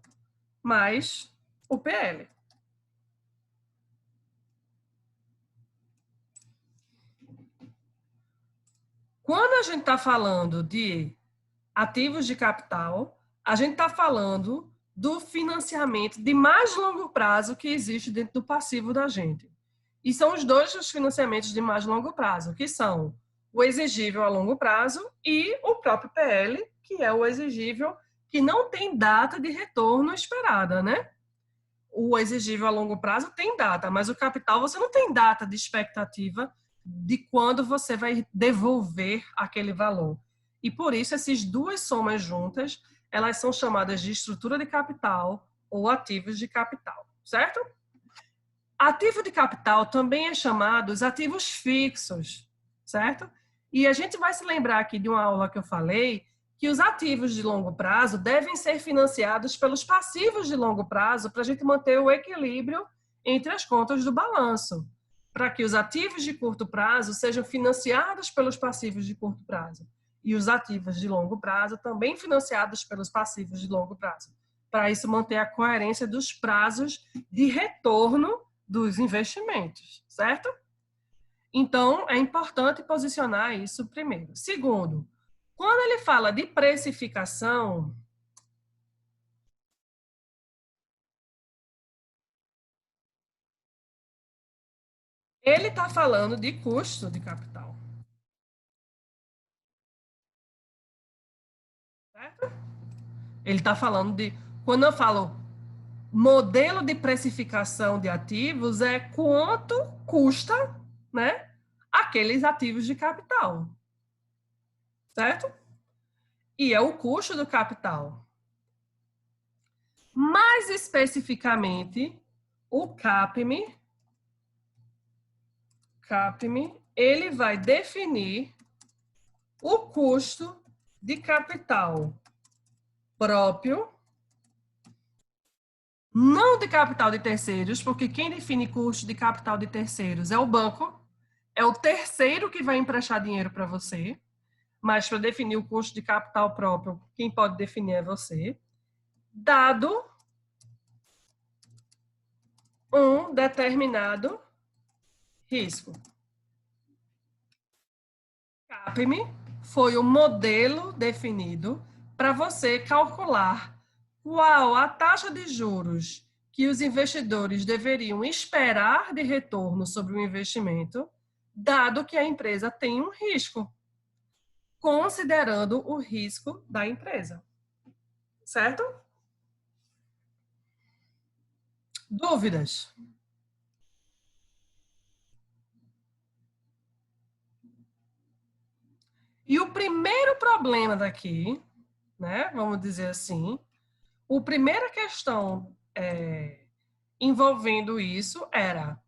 mais o PL. Quando a gente está falando de ativos de capital, a gente está falando do financiamento de mais longo prazo que existe dentro do passivo da gente. E são os dois os financiamentos de mais longo prazo, que são o exigível a longo prazo e o próprio PL, que é o exigível que não tem data de retorno esperada, né? o exigível a longo prazo tem data, mas o capital você não tem data de expectativa de quando você vai devolver aquele valor. E por isso, essas duas somas juntas, elas são chamadas de estrutura de capital ou ativos de capital, certo? Ativo de capital também é chamado os ativos fixos, certo? E a gente vai se lembrar aqui de uma aula que eu falei que os ativos de longo prazo devem ser financiados pelos passivos de longo prazo para a gente manter o equilíbrio entre as contas do balanço, para que os ativos de curto prazo sejam financiados pelos passivos de curto prazo e os ativos de longo prazo também financiados pelos passivos de longo prazo, para isso manter a coerência dos prazos de retorno dos investimentos, certo? Então, é importante posicionar isso primeiro. Segundo, quando ele fala de precificação, ele está falando de custo de capital. Certo? Ele está falando de... Quando eu falo modelo de precificação de ativos, é quanto custa, né, aqueles ativos de capital. Certo? E é o custo do capital. Mais especificamente, o CAPM, ele vai definir o custo de capital próprio, não de capital de terceiros, porque quem define custo de capital de terceiros é o banco, é o terceiro que vai emprestar dinheiro para você, mas para definir o custo de capital próprio, quem pode definir é você, dado um determinado risco. CAPM foi o modelo definido para você calcular qual a taxa de juros que os investidores deveriam esperar de retorno sobre o investimento, dado que a empresa tem um risco, considerando o risco da empresa. Certo? Dúvidas? E o primeiro problema daqui, né, vamos dizer assim, a primeira questão envolvendo isso era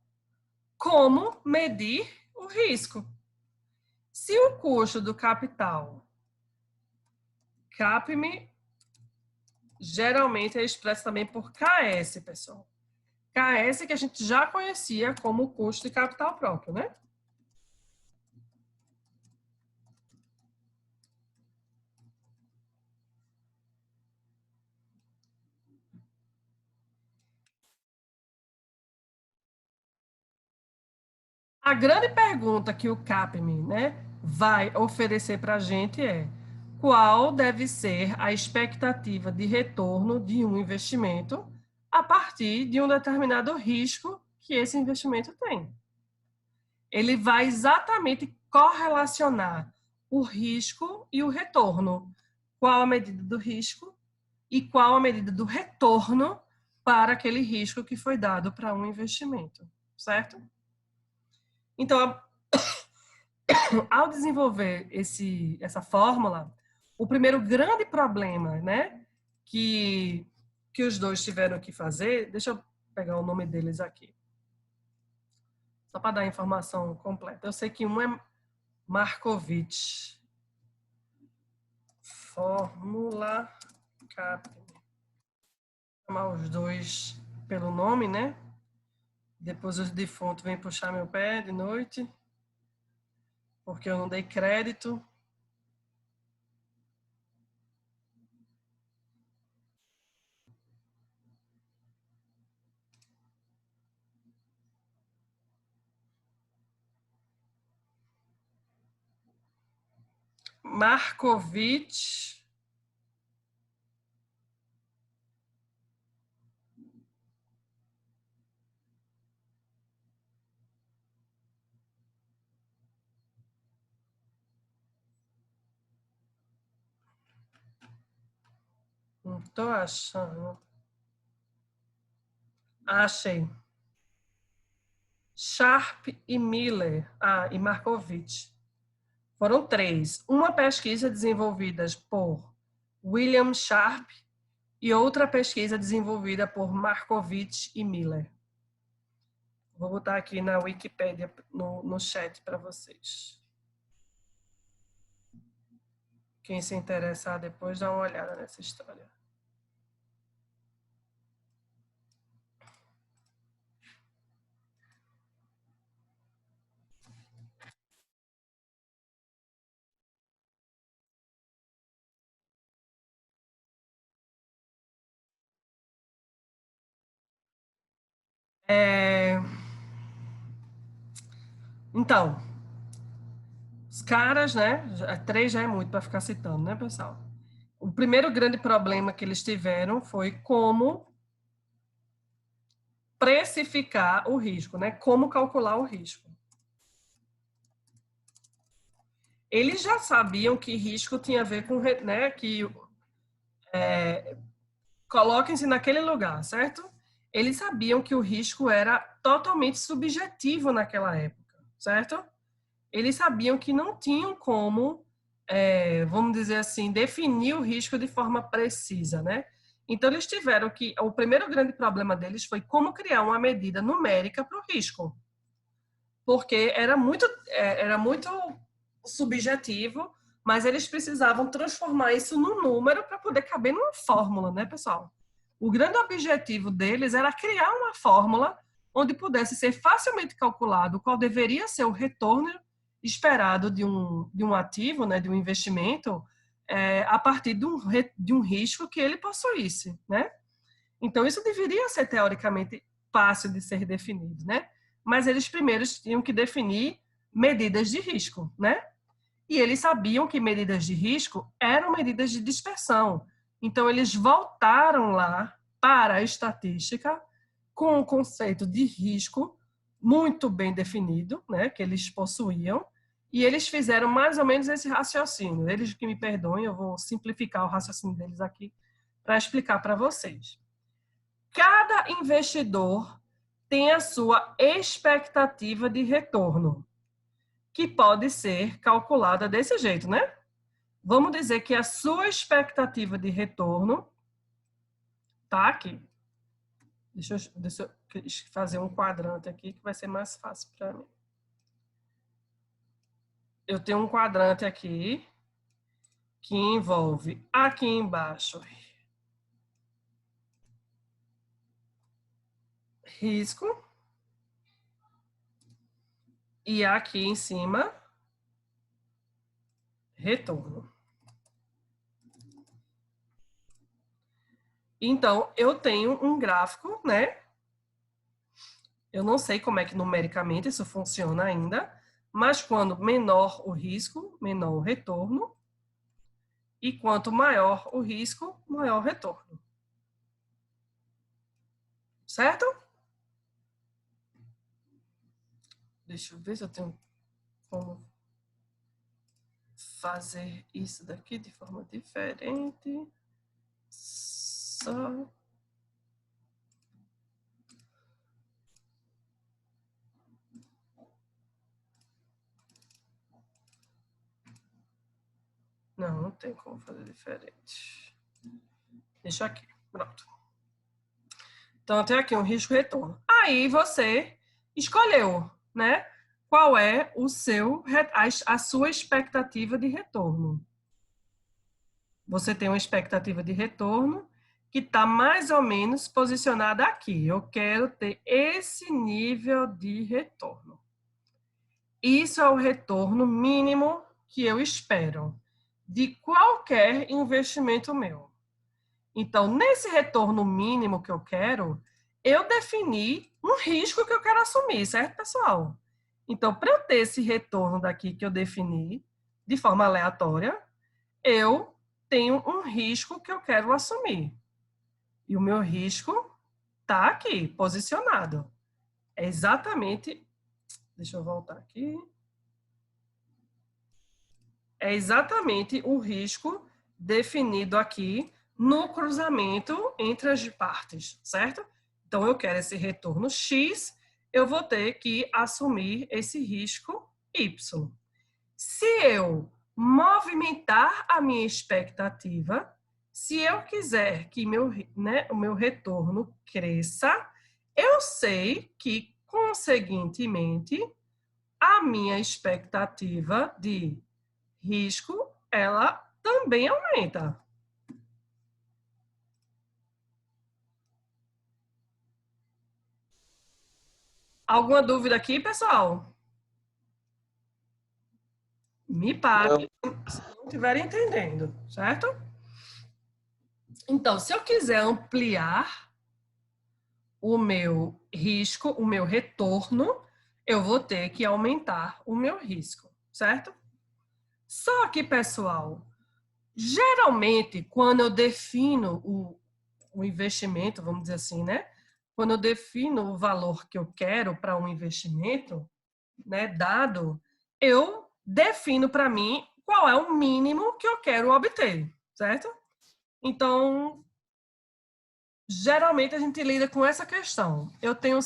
como medir o risco. Se o custo do capital, CAPM, geralmente é expresso também por KS, pessoal. KS que a gente já conhecia como custo de capital próprio, né? A grande pergunta que o CAPM, né, vai oferecer para a gente é: qual deve ser a expectativa de retorno de um investimento a partir de um determinado risco que esse investimento tem? Ele vai exatamente correlacionar o risco e o retorno. Qual a medida do risco e qual a medida do retorno para aquele risco que foi dado para um investimento, certo? Então, ao desenvolver essa fórmula, o primeiro grande problema, né, que os dois tiveram que fazer, deixa eu pegar o nome deles aqui, só para dar a informação completa. Eu sei que um é Markovitch, fórmula CAPM. Vou chamar os dois pelo nome, né? Depois os defuntos vêm puxar meu pé de noite, porque eu não dei crédito. Markovitch. Não estou achando. Achei. Sharp e Miller. E Markovitch. Foram 3. Uma pesquisa desenvolvida por William Sharp e outra pesquisa desenvolvida por Markovitch e Miller. Vou botar aqui na Wikipédia, no chat para vocês. Quem se interessar depois, dá uma olhada nessa história. Então, os caras, né? 3 já é muito para ficar citando, né, pessoal? O primeiro grande problema que eles tiveram foi como precificar o risco, né? Como calcular o risco. Eles já sabiam que risco tinha a ver com, né, que coloquem-se naquele lugar, certo? Eles sabiam que o risco era totalmente subjetivo naquela época, certo? Eles sabiam que não tinham como, vamos dizer assim, definir o risco de forma precisa, né? Então, eles tiveram que... O primeiro grande problema deles foi como criar uma medida numérica para o risco. Porque era muito subjetivo, mas eles precisavam transformar isso num número para poder caber numa fórmula, né, pessoal? O grande objetivo deles era criar uma fórmula onde pudesse ser facilmente calculado qual deveria ser o retorno esperado de um ativo, né, de um investimento, a partir de um risco que ele possuísse, né? Então, isso deveria ser, teoricamente, fácil de ser definido, né? Mas eles primeiro tinham que definir medidas de risco, né? E eles sabiam que medidas de risco eram medidas de dispersão. Então, eles voltaram lá para a estatística com um conceito de risco muito bem definido, né, que eles possuíam, e eles fizeram mais ou menos esse raciocínio. Eles que me perdoem, eu vou simplificar o raciocínio deles aqui para explicar para vocês. Cada investidor tem a sua expectativa de retorno, que pode ser calculada desse jeito, né? Vamos dizer que a sua expectativa de retorno tá aqui. Deixa eu fazer um quadrante aqui que vai ser mais fácil para mim. Eu tenho um quadrante aqui que envolve aqui embaixo risco e aqui em cima retorno. Então, eu tenho um gráfico, né? Eu não sei como é que numericamente isso funciona ainda, mas quando menor o risco, menor o retorno, e quanto maior o risco, maior o retorno. Certo? Deixa eu ver se eu tenho como fazer isso daqui de forma diferente. Só... Não tem como fazer diferente. Deixa aqui, pronto. Então, tem aqui um risco-retorno. Aí você escolheu, né? Qual é a sua expectativa de retorno. Você tem uma expectativa de retorno que está mais ou menos posicionada aqui. Eu quero ter esse nível de retorno. Isso é o retorno mínimo que eu espero de qualquer investimento meu. Então, nesse retorno mínimo que eu quero, eu defini um risco que eu quero assumir, certo, pessoal? Então, para eu ter esse retorno daqui que eu defini, de forma aleatória, eu tenho um risco que eu quero assumir. E o meu risco está aqui, posicionado. É exatamente... Deixa eu voltar aqui. É exatamente o risco definido aqui no cruzamento entre as partes, certo? Então, eu quero esse retorno X, eu vou ter que assumir esse risco Y. Se eu movimentar a minha expectativa, se eu quiser que o meu retorno cresça, eu sei que, conseguintemente, a minha expectativa de risco, ela também aumenta. Alguma dúvida aqui, pessoal? Me parem se não estiverem entendendo, certo? Então, se eu quiser ampliar o meu risco, o meu retorno, eu vou ter que aumentar o meu risco, certo? Só que, pessoal, geralmente, quando eu defino o investimento, vamos dizer assim, né? Quando eu defino o valor que eu quero para um investimento, né, dado, eu defino para mim qual é o mínimo que eu quero obter, certo? Então, geralmente a gente lida com essa questão. Eu tenho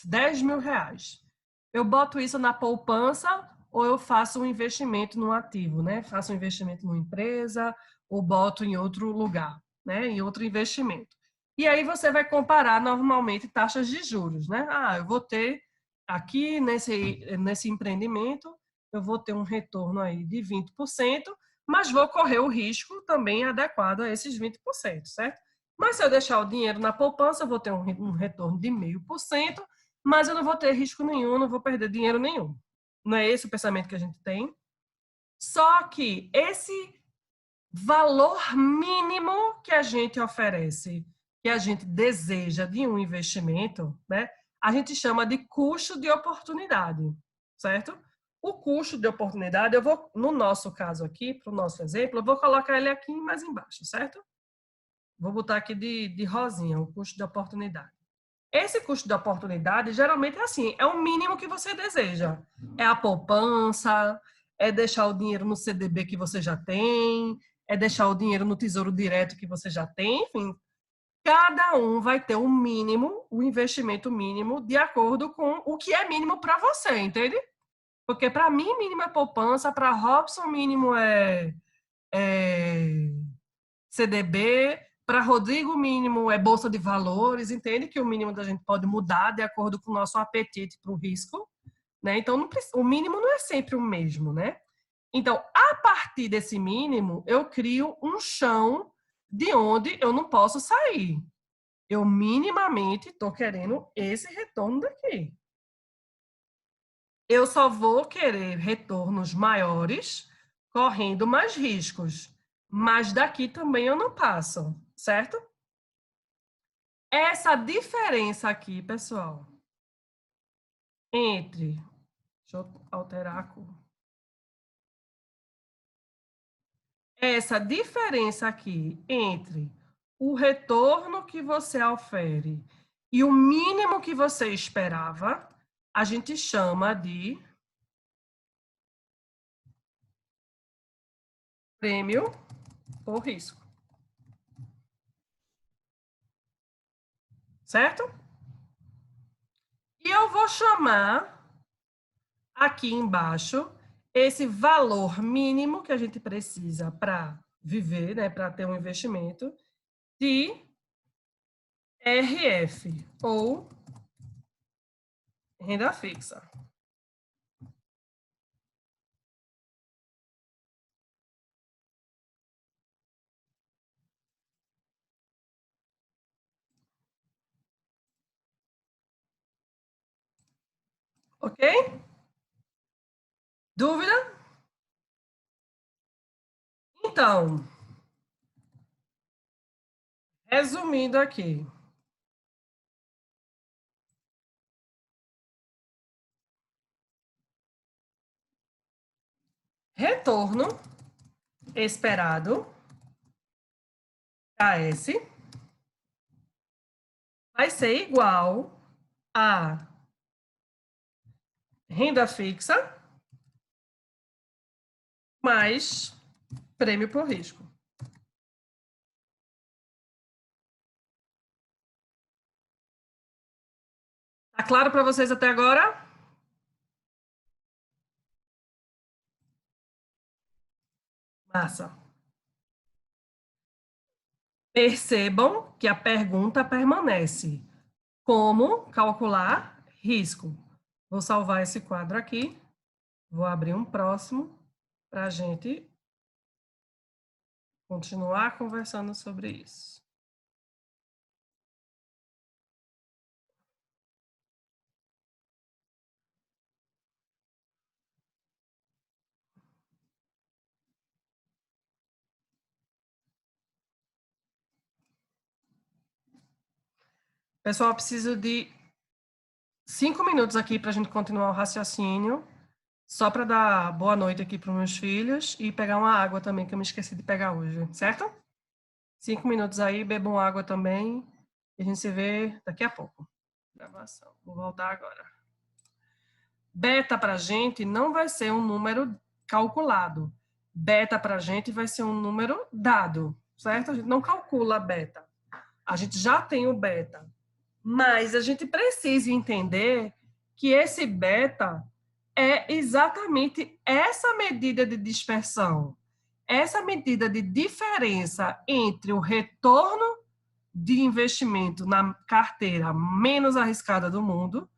10 mil reais. Eu boto isso na poupança ou eu faço um investimento num ativo, né? Faço um investimento numa empresa ou boto em outro lugar, né? Em outro investimento. E aí você vai comparar normalmente taxas de juros, né? Ah, eu vou ter aqui nesse empreendimento, eu vou ter um retorno aí de 20%, mas vou correr o risco também adequado a esses 20%, certo? Mas se eu deixar o dinheiro na poupança, eu vou ter um retorno de 0,5%, mas eu não vou ter risco nenhum, não vou perder dinheiro nenhum. Não é esse o pensamento que a gente tem? Só que esse valor mínimo que a gente oferece, que a gente deseja de um investimento, né? A gente chama de custo de oportunidade, certo? O custo de oportunidade, eu vou, no nosso caso aqui, para o nosso exemplo, eu vou colocar ele aqui mais embaixo, certo? Vou botar aqui de rosinha, o custo de oportunidade. Esse custo de oportunidade, geralmente é assim, é o mínimo que você deseja. É a poupança, é deixar o dinheiro no CDB que você já tem, é deixar o dinheiro no Tesouro Direto que você já tem, enfim. Cada um vai ter o mínimo, o investimento mínimo, de acordo com o que é mínimo para você, entende? Porque para mim, mínimo é poupança, para Robson, mínimo é CDB, para Rodrigo, o mínimo é bolsa de valores, entende que o mínimo da gente pode mudar de acordo com o nosso apetite para o risco, né? Então, não, o mínimo não é sempre o mesmo, né? Então, a partir desse mínimo, eu crio um chão de onde eu não posso sair. Eu minimamente estou querendo esse retorno daqui. Eu só vou querer retornos maiores, correndo mais riscos. Mas daqui também eu não passo, certo? Essa diferença aqui, pessoal, entre... Deixa eu alterar a cor. Essa diferença aqui entre o retorno que você ofere e o mínimo que você esperava, a gente chama de prêmio por risco. Certo? E eu vou chamar aqui embaixo esse valor mínimo que a gente precisa para viver, né, para ter um investimento, de RF, ou renda fixa. Ok? Dúvida? Então, resumindo aqui. Retorno esperado, KS, vai ser igual a renda fixa mais prêmio por risco. Tá claro para vocês até agora? Massa. Percebam que a pergunta permanece. Como calcular risco? Vou salvar esse quadro aqui. Vou abrir um próximo para a gente continuar conversando sobre isso. Pessoal, preciso de 5 minutos aqui para a gente continuar o raciocínio, só para dar boa noite aqui para os meus filhos e pegar uma água também, que eu me esqueci de pegar hoje, certo? 5 minutos aí, bebam água também, e a gente se vê daqui a pouco. Gravação. Vou voltar agora. Beta para a gente não vai ser um número calculado. Beta para a gente vai ser um número dado, certo? A gente não calcula beta. A gente já tem o beta. Mas a gente precisa entender que esse beta é exatamente essa medida de dispersão, essa medida de diferença entre o retorno de investimento na carteira menos arriscada do mundo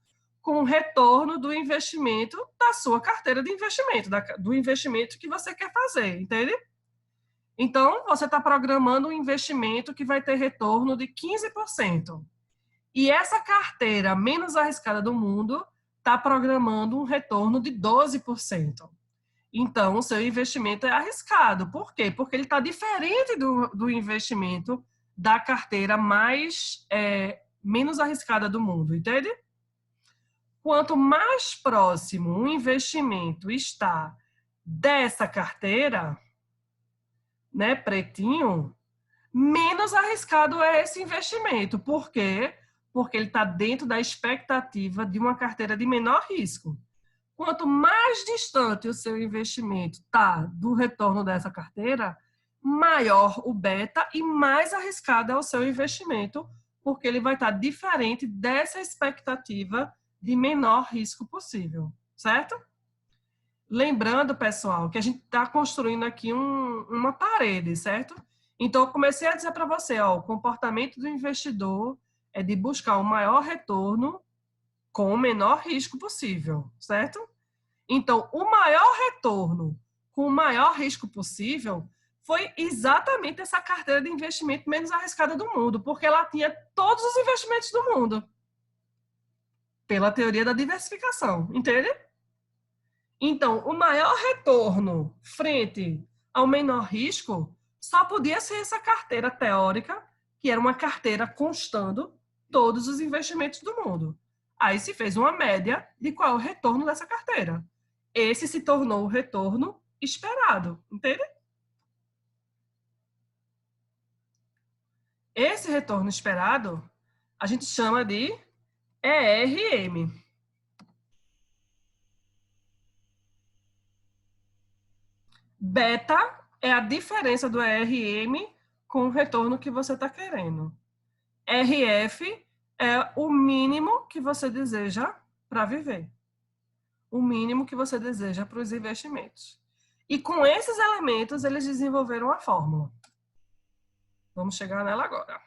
com o retorno do investimento da sua carteira de investimento, do investimento que você quer fazer, entende? Então, você está programando um investimento que vai ter retorno de 15%. E essa carteira menos arriscada do mundo está programando um retorno de 12%. Então, o seu investimento é arriscado. Por quê? Porque ele está diferente do investimento da carteira menos arriscada do mundo, entende? Quanto mais próximo o investimento está dessa carteira, né, pretinho, menos arriscado é esse investimento. Por quê? Porque ele está dentro da expectativa de uma carteira de menor risco. Quanto mais distante o seu investimento está do retorno dessa carteira, maior o beta e mais arriscado é o seu investimento, porque ele vai estar diferente dessa expectativa de menor risco possível, certo? Lembrando, pessoal, que a gente está construindo aqui uma parede, certo? Então, eu comecei a dizer para você, ó, o comportamento do investidor é de buscar o maior retorno com o menor risco possível, certo? Então, o maior retorno com o maior risco possível foi exatamente essa carteira de investimento menos arriscada do mundo, porque ela tinha todos os investimentos do mundo, pela teoria da diversificação, entende? Então, o maior retorno frente ao menor risco só podia ser essa carteira teórica, que era uma carteira constando todos os investimentos do mundo. Aí se fez uma média de qual é o retorno dessa carteira. Esse se tornou o retorno esperado, entende? Esse retorno esperado a gente chama de ERM. Beta é a diferença do ERM com o retorno que você está querendo. RF é o mínimo que você deseja para viver. O mínimo que você deseja para os investimentos. E com esses elementos, eles desenvolveram a fórmula. Vamos chegar nela agora.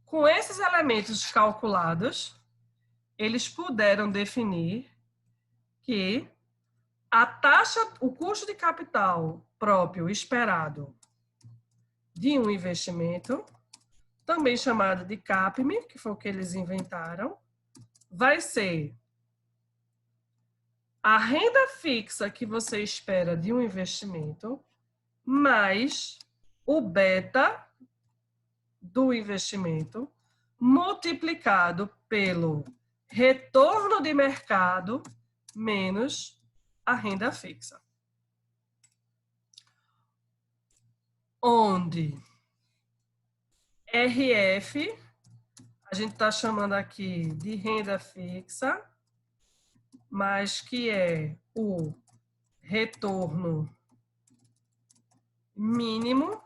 Com esses elementos calculados, eles puderam definir que a taxa, o custo de capital próprio esperado de um investimento, também chamado de CAPM, que foi o que eles inventaram, vai ser a renda fixa que você espera de um investimento mais o beta do investimento multiplicado pelo retorno de mercado menos a renda fixa. Onde RF, a gente está chamando aqui de renda fixa, mas que é o retorno mínimo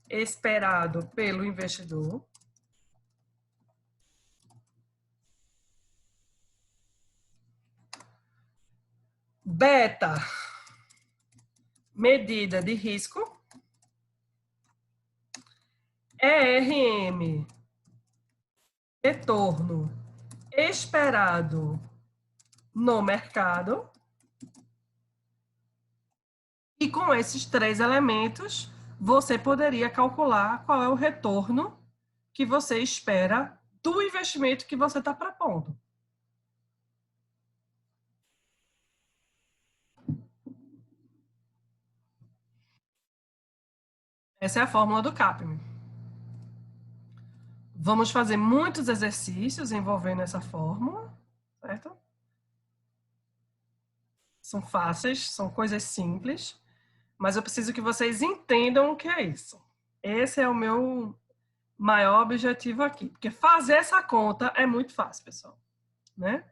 esperado pelo investidor. Beta, medida de risco. ERM, retorno esperado no mercado. E com esses 3 elementos, você poderia calcular qual é o retorno que você espera do investimento que você está propondo. Essa é a fórmula do CAPM. Vamos fazer muitos exercícios envolvendo essa fórmula, certo? São fáceis, são coisas simples, mas eu preciso que vocês entendam o que é isso. Esse é o meu maior objetivo aqui, porque fazer essa conta é muito fácil, pessoal, né?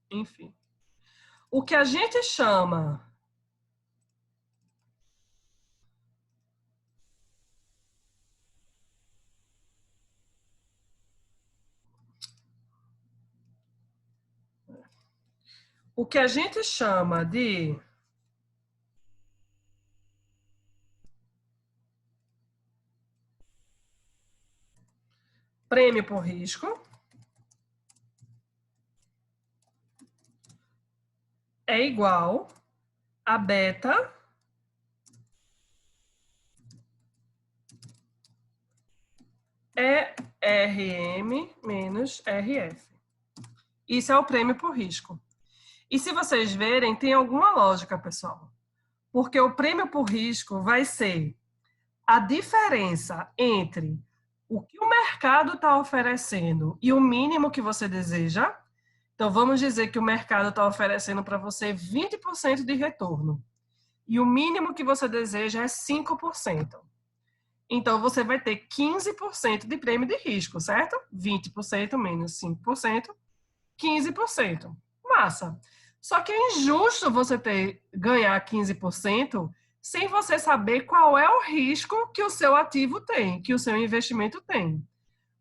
Enfim. O que a gente chama de prêmio por risco é igual a beta ERM menos RF. Isso é o prêmio por risco. E se vocês verem, tem alguma lógica, pessoal. Porque o prêmio por risco vai ser a diferença entre o que o mercado está oferecendo e o mínimo que você deseja. Então, vamos dizer que o mercado está oferecendo para você 20% de retorno. E o mínimo que você deseja é 5%. Então, você vai ter 15% de prêmio de risco, certo? 20% menos 5%, 15%. Massa! Só que é injusto você ganhar 15% sem você saber qual é o risco que o seu ativo tem, que o seu investimento tem.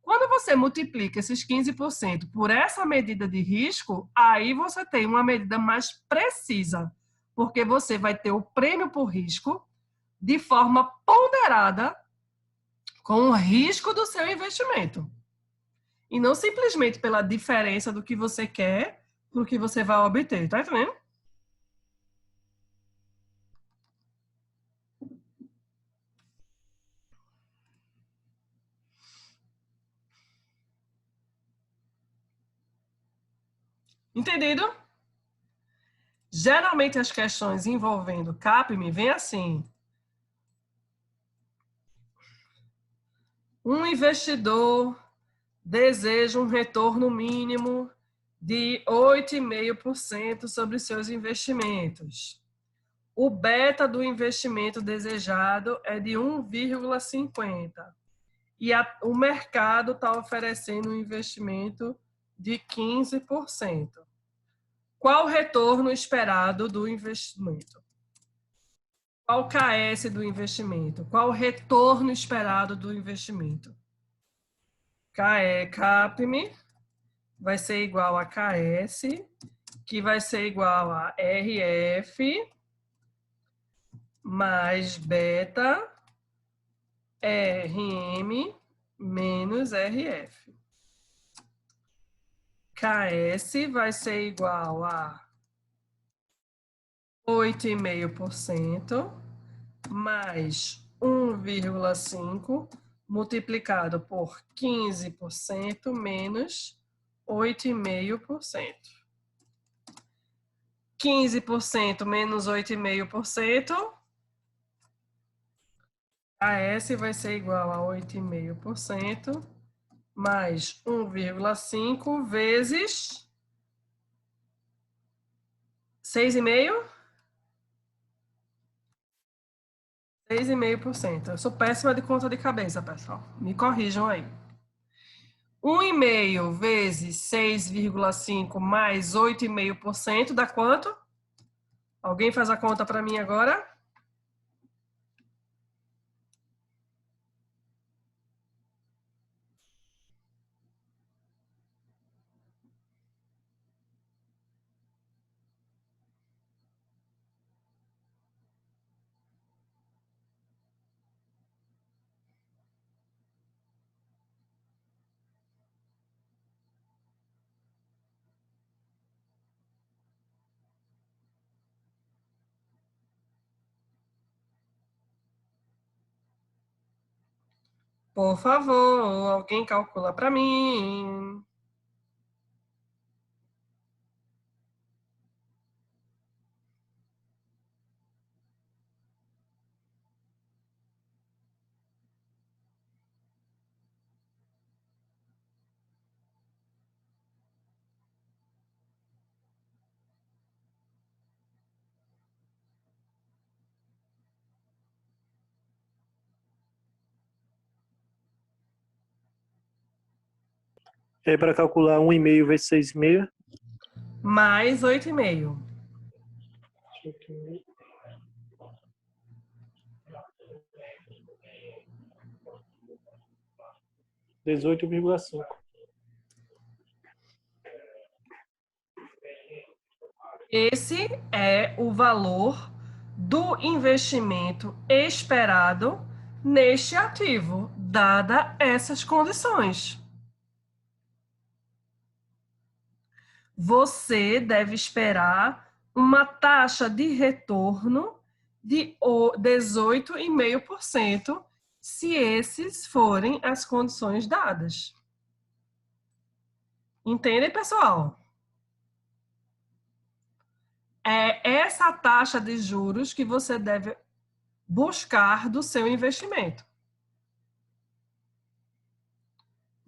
Quando você multiplica esses 15% por essa medida de risco, aí você tem uma medida mais precisa, porque você vai ter o prêmio por risco de forma ponderada com o risco do seu investimento. E não simplesmente pela diferença do que você quer para o que você vai obter, tá entendendo? Entendido? Geralmente as questões envolvendo CAPM vêm assim. Um investidor deseja um retorno mínimo de 8,5% sobre seus investimentos. O beta do investimento desejado é de 1,50. E o mercado está oferecendo um investimento de 15%. Qual o retorno esperado do investimento? Qual o KS do investimento? Qual o retorno esperado do investimento? CAPM vai ser igual a KS, que vai ser igual a RF mais beta RM menos RF. KS vai ser igual a 8,5% mais 1,5 multiplicado por 15% menos 8,5%. 15% menos 8,5%, AS vai ser igual a 8,5% mais 1,5 vezes 6,5%. 6,5%. Eu sou péssima de conta de cabeça, pessoal. Me corrijam aí. 1,5 vezes 6,5 mais 8,5% dá quanto? Alguém faz a conta para mim agora? Por favor, alguém calcula para mim.
E aí, para calcular 1,5 vezes 6,5.
Mais 8,5.
18,5.
Esse é o valor do investimento esperado neste ativo, dada essas condições. Você deve esperar uma taxa de retorno de 18,5% se esses forem as condições dadas. Entendem, pessoal? É essa taxa de juros que você deve buscar do seu investimento.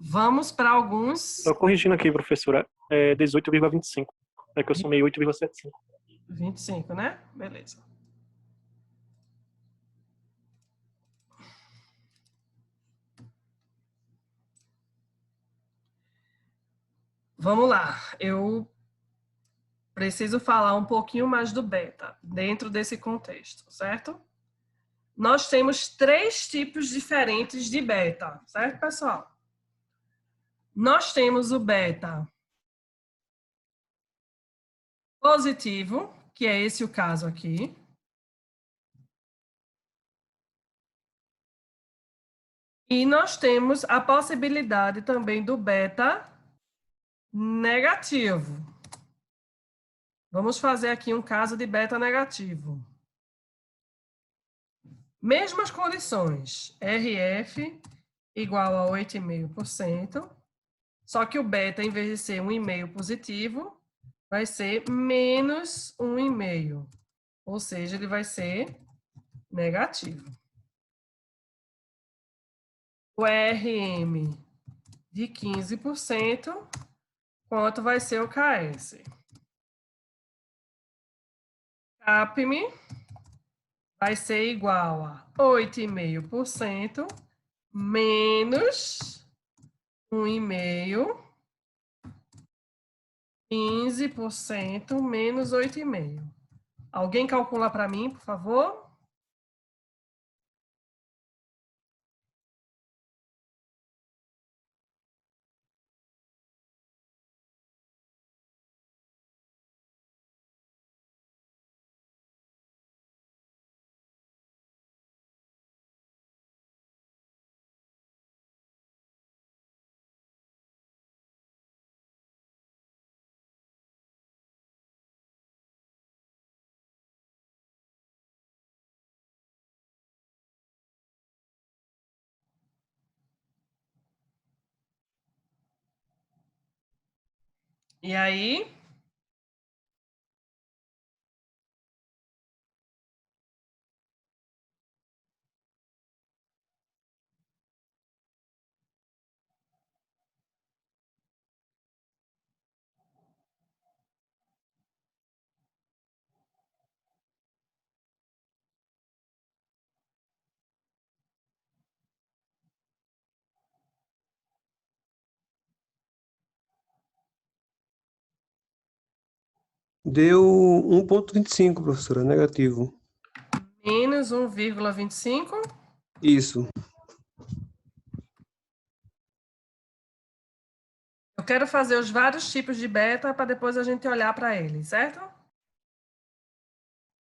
Vamos para alguns...
Só corrigindo aqui, professora, é 18,25. É que eu somei 8,75.
25, né? Beleza. Vamos lá. Eu preciso falar um pouquinho mais do beta dentro desse contexto, certo? Nós temos 3 tipos diferentes de beta, certo, pessoal? Nós temos o beta positivo, que é esse o caso aqui. E nós temos a possibilidade também do beta negativo. Vamos fazer aqui um caso de beta negativo. Mesmas condições, RF igual a 8,5%, só que o beta, em vez de ser 1,5 positivo, vai ser menos 1,5, ou seja, ele vai ser negativo. O RM de 15%, quanto vai ser o KS? CAPM vai ser igual a 8,5% menos 1,5%, 15% menos 8,5%. Alguém calcula para mim, por favor? E aí?
Deu 1,25, professora, negativo.
Menos 1,25.
Isso.
Eu quero fazer os vários tipos de beta para depois a gente olhar para eles, certo?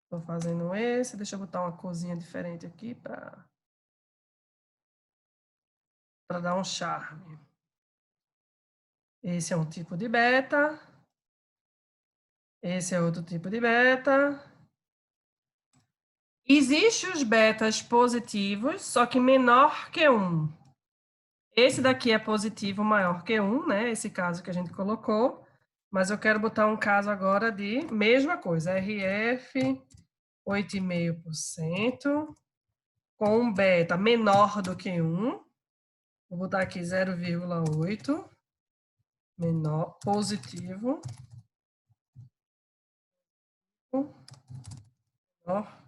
Estou fazendo esse. Deixa eu botar uma corzinha diferente aqui para dar um charme. Esse é um tipo de beta. Esse é outro tipo de beta. Existem os betas positivos, só que menor que 1. Esse daqui é positivo maior que 1, né? Esse caso que a gente colocou. Mas eu quero botar um caso agora de mesma coisa. RF 8,5% com um beta menor do que 1. Vou botar aqui 0,8. Menor, positivo. Menor.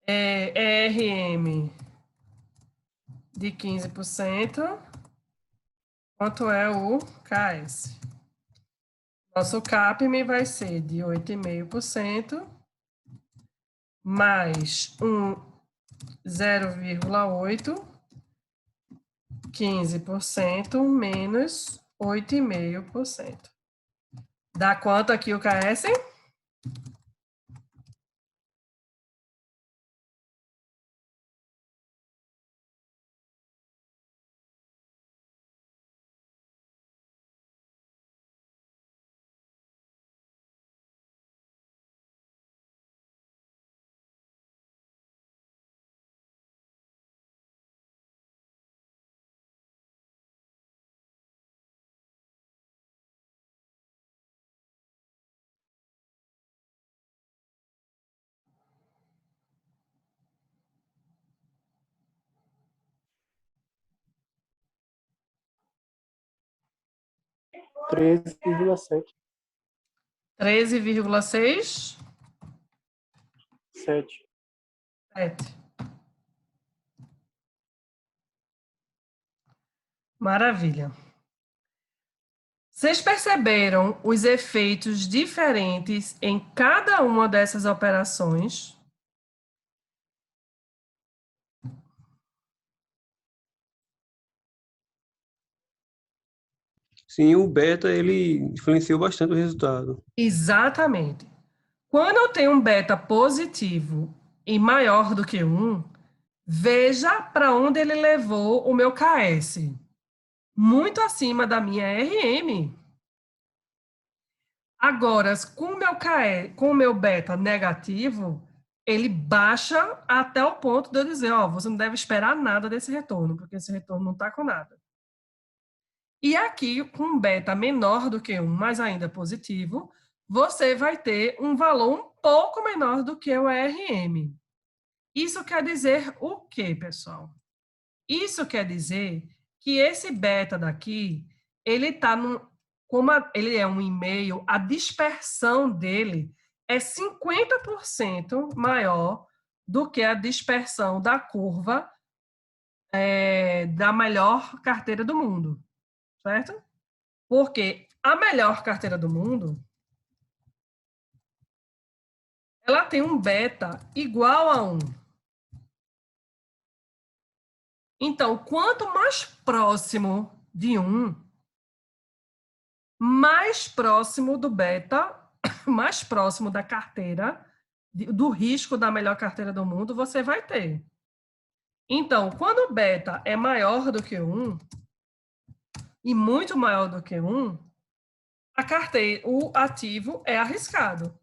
RM de 15%. Quanto é o KS? Nosso CAPM vai ser de 8,5% mais 0,8, 15% menos 8,5%. Dá quanto aqui o KS?
R$13,7.
13,6.
7.
7. Maravilha. Vocês perceberam os efeitos diferentes em cada uma dessas operações?
Sim, o beta, ele influenciou bastante o resultado.
Exatamente. Quando eu tenho um beta positivo e maior do que 1, veja para onde ele levou o meu KS. Muito acima da minha RM. Agora, com o meu beta negativo, ele baixa até o ponto de eu dizer, ó, você não deve esperar nada desse retorno, porque esse retorno não está com nada. E aqui, com um beta menor do que 1, mas ainda positivo, você vai ter um valor um pouco menor do que o RM. Isso quer dizer o quê, pessoal? Isso quer dizer que esse beta daqui, ele está como ele é um e-mail, a dispersão dele é 50% maior do que a dispersão da curva da melhor carteira do mundo, certo? Porque a melhor carteira do mundo, ela tem um beta igual a 1. Então, quanto mais próximo de 1, mais próximo do beta, mais próximo da carteira, do risco da melhor carteira do mundo, você vai ter. Então, quando o beta é maior do que 1, e muito maior do que 1, o ativo é arriscado.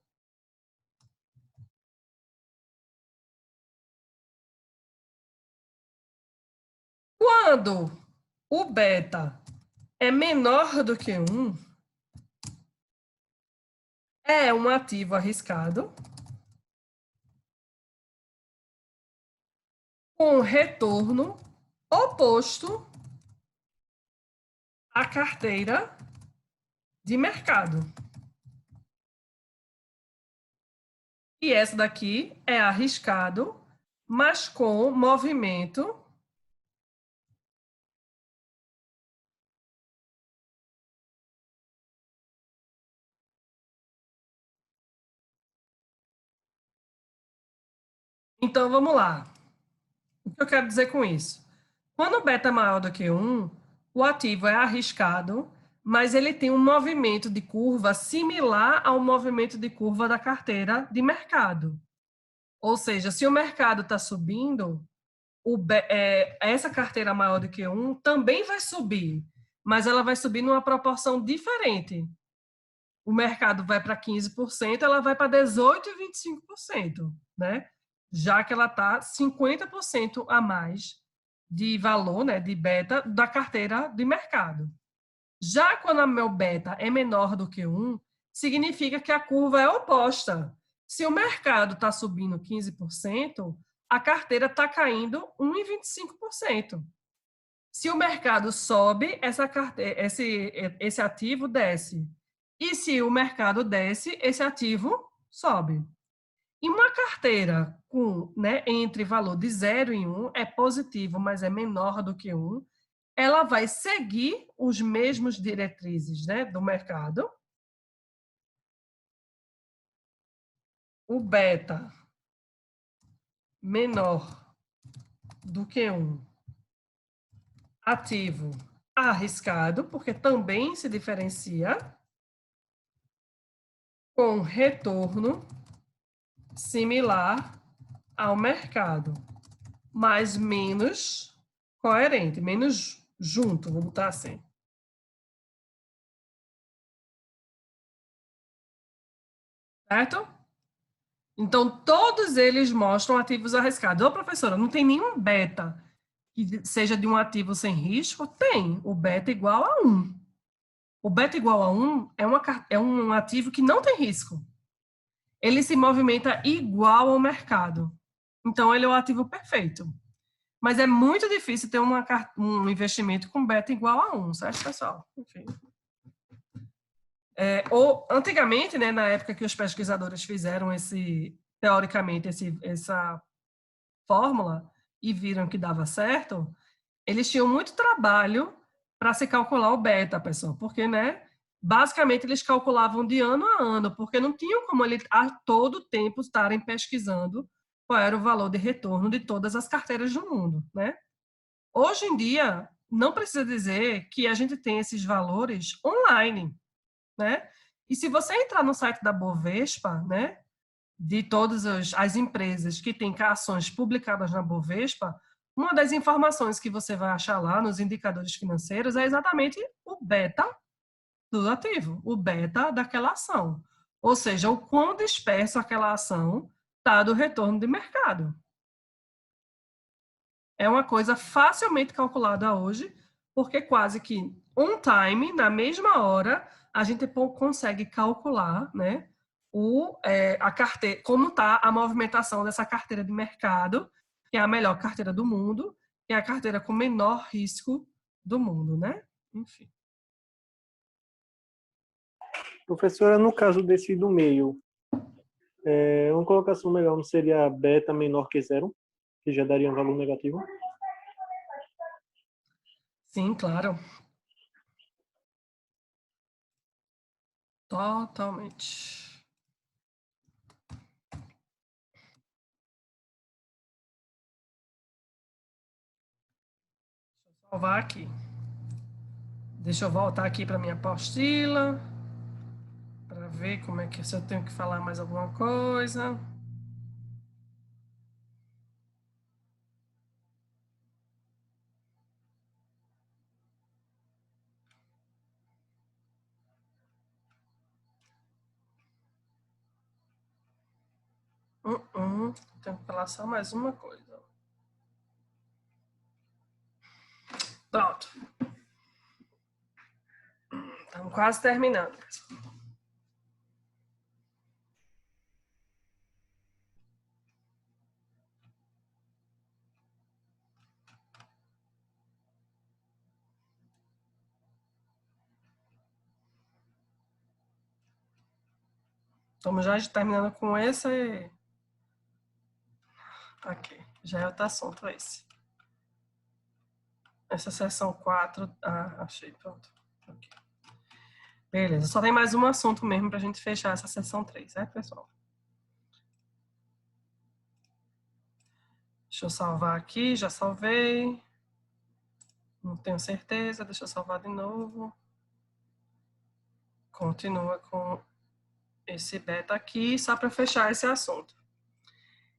Quando o beta é menor do que 1, é um ativo arriscado, com retorno oposto à carteira de mercado. E essa daqui é arriscado, mas com movimento Então, vamos lá. O que eu quero dizer com isso? Quando o beta é maior do que 1, o ativo é arriscado, mas ele tem um movimento de curva similar ao movimento de curva da carteira de mercado. Ou seja, se o mercado está subindo, essa carteira maior do que 1 também vai subir, mas ela vai subir numa proporção diferente. O mercado vai para 15%, ela vai para 18% e 25%, né? Já que ela está 50% a mais de valor, né, de beta da carteira de mercado. Já quando a meu beta é menor do que 1, significa que a curva é oposta. Se o mercado está subindo 15%, a carteira está caindo 1,25%. Se o mercado sobe, esse ativo desce. E se o mercado desce, esse ativo sobe. E uma carteira com, né, entre valor de 0 e 1 é positivo, mas é menor do que 1, ela vai seguir os mesmos diretrizes, né, do mercado. O beta menor do que 1, ativo arriscado, porque também se diferencia, com retorno similar ao mercado, mas menos coerente, menos junto, vou botar assim. Certo? Então, todos eles mostram ativos arriscados. Ô, professora, não tem nenhum beta que seja de um ativo sem risco? Tem. O beta igual a 1. O beta igual a 1 é um ativo que não tem risco. Ele se movimenta igual ao mercado. Então, ele é o ativo perfeito. Mas é muito difícil ter um investimento com beta igual a 1, certo, pessoal? Enfim. Ou, antigamente, né, na época que os pesquisadores fizeram teoricamente, essa fórmula e viram que dava certo, eles tinham muito trabalho para se calcular o beta, pessoal, porque, né, basicamente eles calculavam de ano a ano, porque não tinham como eles a todo tempo estarem pesquisando qual era o valor de retorno de todas as carteiras do mundo, né? Hoje em dia, não precisa dizer que a gente tem esses valores online, né? E se você entrar no site da Bovespa, né, de todas as empresas que têm ações publicadas na Bovespa, uma das informações que você vai achar lá nos indicadores financeiros é exatamente o beta do ativo, o beta daquela ação. Ou seja, o quão disperso aquela ação está do retorno de mercado. É uma coisa facilmente calculada hoje, porque quase que on time, na mesma hora, a gente consegue calcular, né, a carteira, como está a movimentação dessa carteira de mercado, que é a melhor carteira do mundo, que é a carteira com menor risco do mundo, né? Enfim.
Professora, no caso desse do meio, uma colocação melhor não seria beta menor que 0, que já daria um valor negativo?
Sim, claro. Totalmente. Deixa eu salvar aqui. Deixa eu voltar aqui para minha apostila, para ver como é que se eu tenho que falar mais alguma coisa. Tenho que falar só mais uma coisa. Pronto. Estamos quase terminando. Estamos já terminando com esse. Aqui, já é outro assunto esse. Essa seção 4. Ah, achei, pronto. Okay. Beleza, só tem mais um assunto mesmo para a gente fechar essa seção 3, certo, pessoal? Deixa eu salvar aqui, já salvei. Não tenho certeza, deixa eu salvar de novo. Continua com esse beta aqui, só para fechar esse assunto.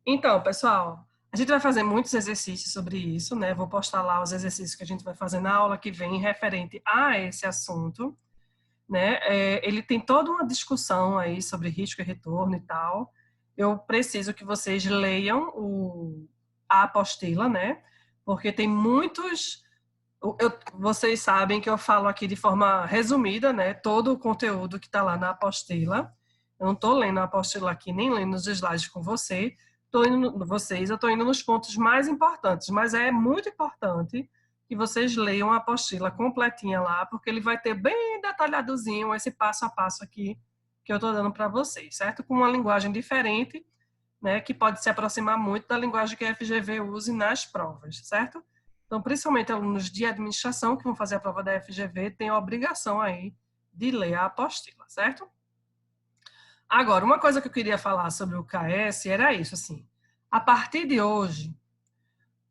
Então, pessoal, a gente vai fazer muitos exercícios sobre isso, né? Vou postar lá os exercícios que a gente vai fazer na aula que vem referente a esse assunto, né? Ele tem toda uma discussão aí sobre risco e retorno e tal. Eu preciso que vocês leiam a apostila, né? Porque tem muitos... vocês sabem que eu falo aqui de forma resumida, né? Todo o conteúdo que está lá na apostila. Eu não estou lendo a apostila aqui, nem lendo os slides com você. Eu estou indo nos pontos mais importantes, mas é muito importante que vocês leiam a apostila completinha lá, porque ele vai ter bem detalhadozinho esse passo a passo aqui que eu estou dando para vocês, certo? Com uma linguagem diferente, né? Que pode se aproximar muito da linguagem que a FGV use nas provas, certo? Então, principalmente alunos de administração que vão fazer a prova da FGV têm a obrigação aí de ler a apostila, certo? Agora, uma coisa que eu queria falar sobre o KS era isso, assim. A partir de hoje,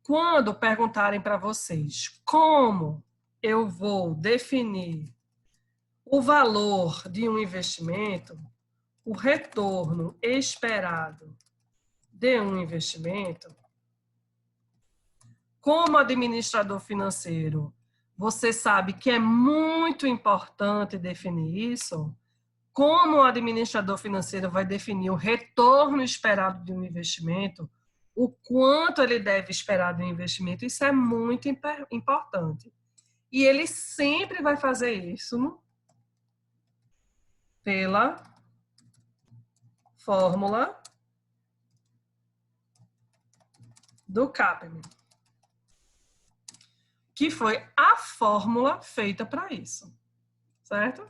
quando perguntarem para vocês como eu vou definir o valor de um investimento, o retorno esperado de um investimento, como administrador financeiro, você sabe que é muito importante definir isso? Como o administrador financeiro vai definir o retorno esperado de um investimento, o quanto ele deve esperar de um investimento, isso é muito importante. E ele sempre vai fazer isso pela fórmula do CAPM, que foi a fórmula feita para isso, certo?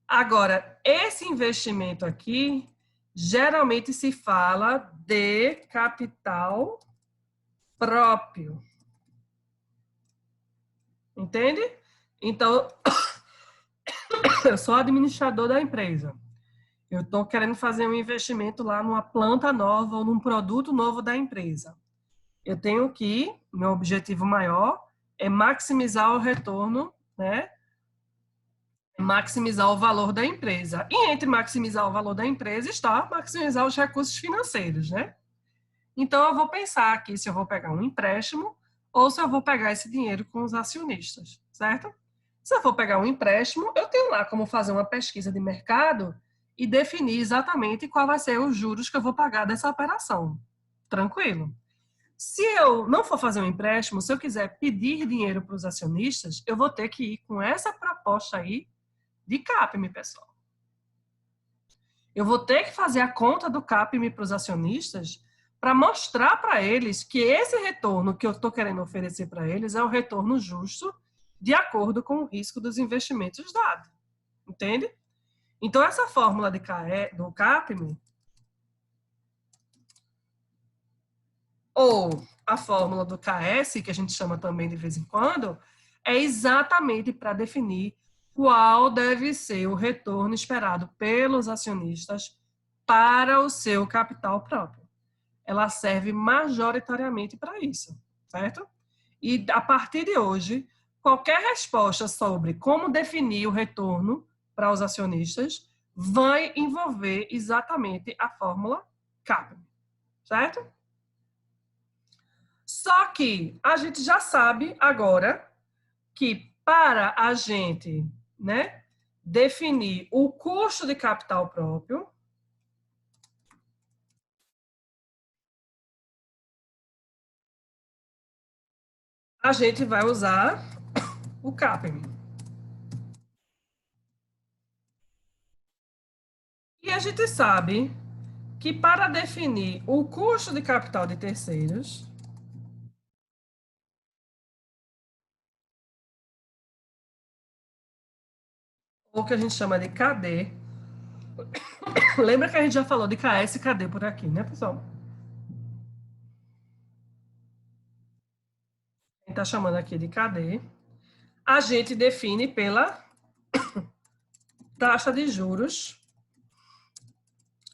Agora, esse investimento aqui, geralmente se fala de capital próprio. Entende? Então, eu sou administrador da empresa. Eu estou querendo fazer um investimento lá numa planta nova ou num produto novo da empresa. Eu tenho que, meu objetivo maior é maximizar o retorno, né? Maximizar o valor da empresa. E entre maximizar o valor da empresa está maximizar os recursos financeiros, né? Então, eu vou pensar aqui se eu vou pegar um empréstimo ou se eu vou pegar esse dinheiro com os acionistas, certo? Se eu for pegar um empréstimo, eu tenho lá como fazer uma pesquisa de mercado e definir exatamente qual vai ser os juros que eu vou pagar dessa operação. Tranquilo? Se eu não for fazer um empréstimo, se eu quiser pedir dinheiro para os acionistas, eu vou ter que ir com essa proposta aí de CAPM, pessoal. Eu vou ter que fazer a conta do CAPM para os acionistas para mostrar para eles que esse retorno que eu estou querendo oferecer para eles é o retorno justo de acordo com o risco dos investimentos dados. Entende? Então, essa fórmula do CAPM, ou a fórmula do KS, que a gente chama também de vez em quando, é exatamente para definir qual deve ser o retorno esperado pelos acionistas para o seu capital próprio. Ela serve majoritariamente para isso, certo? E a partir de hoje, qualquer resposta sobre como definir o retorno para os acionistas vai envolver exatamente a fórmula CAPM, certo? Só que a gente já sabe agora que para a gente, né, definir o custo de capital próprio, a gente vai usar o CAPM. E a gente sabe que para definir o custo de capital de terceiros, ou que a gente chama de KD, lembra que a gente já falou de KS e KD por aqui, né, pessoal? A gente está chamando aqui de KD. A gente define pela taxa de juros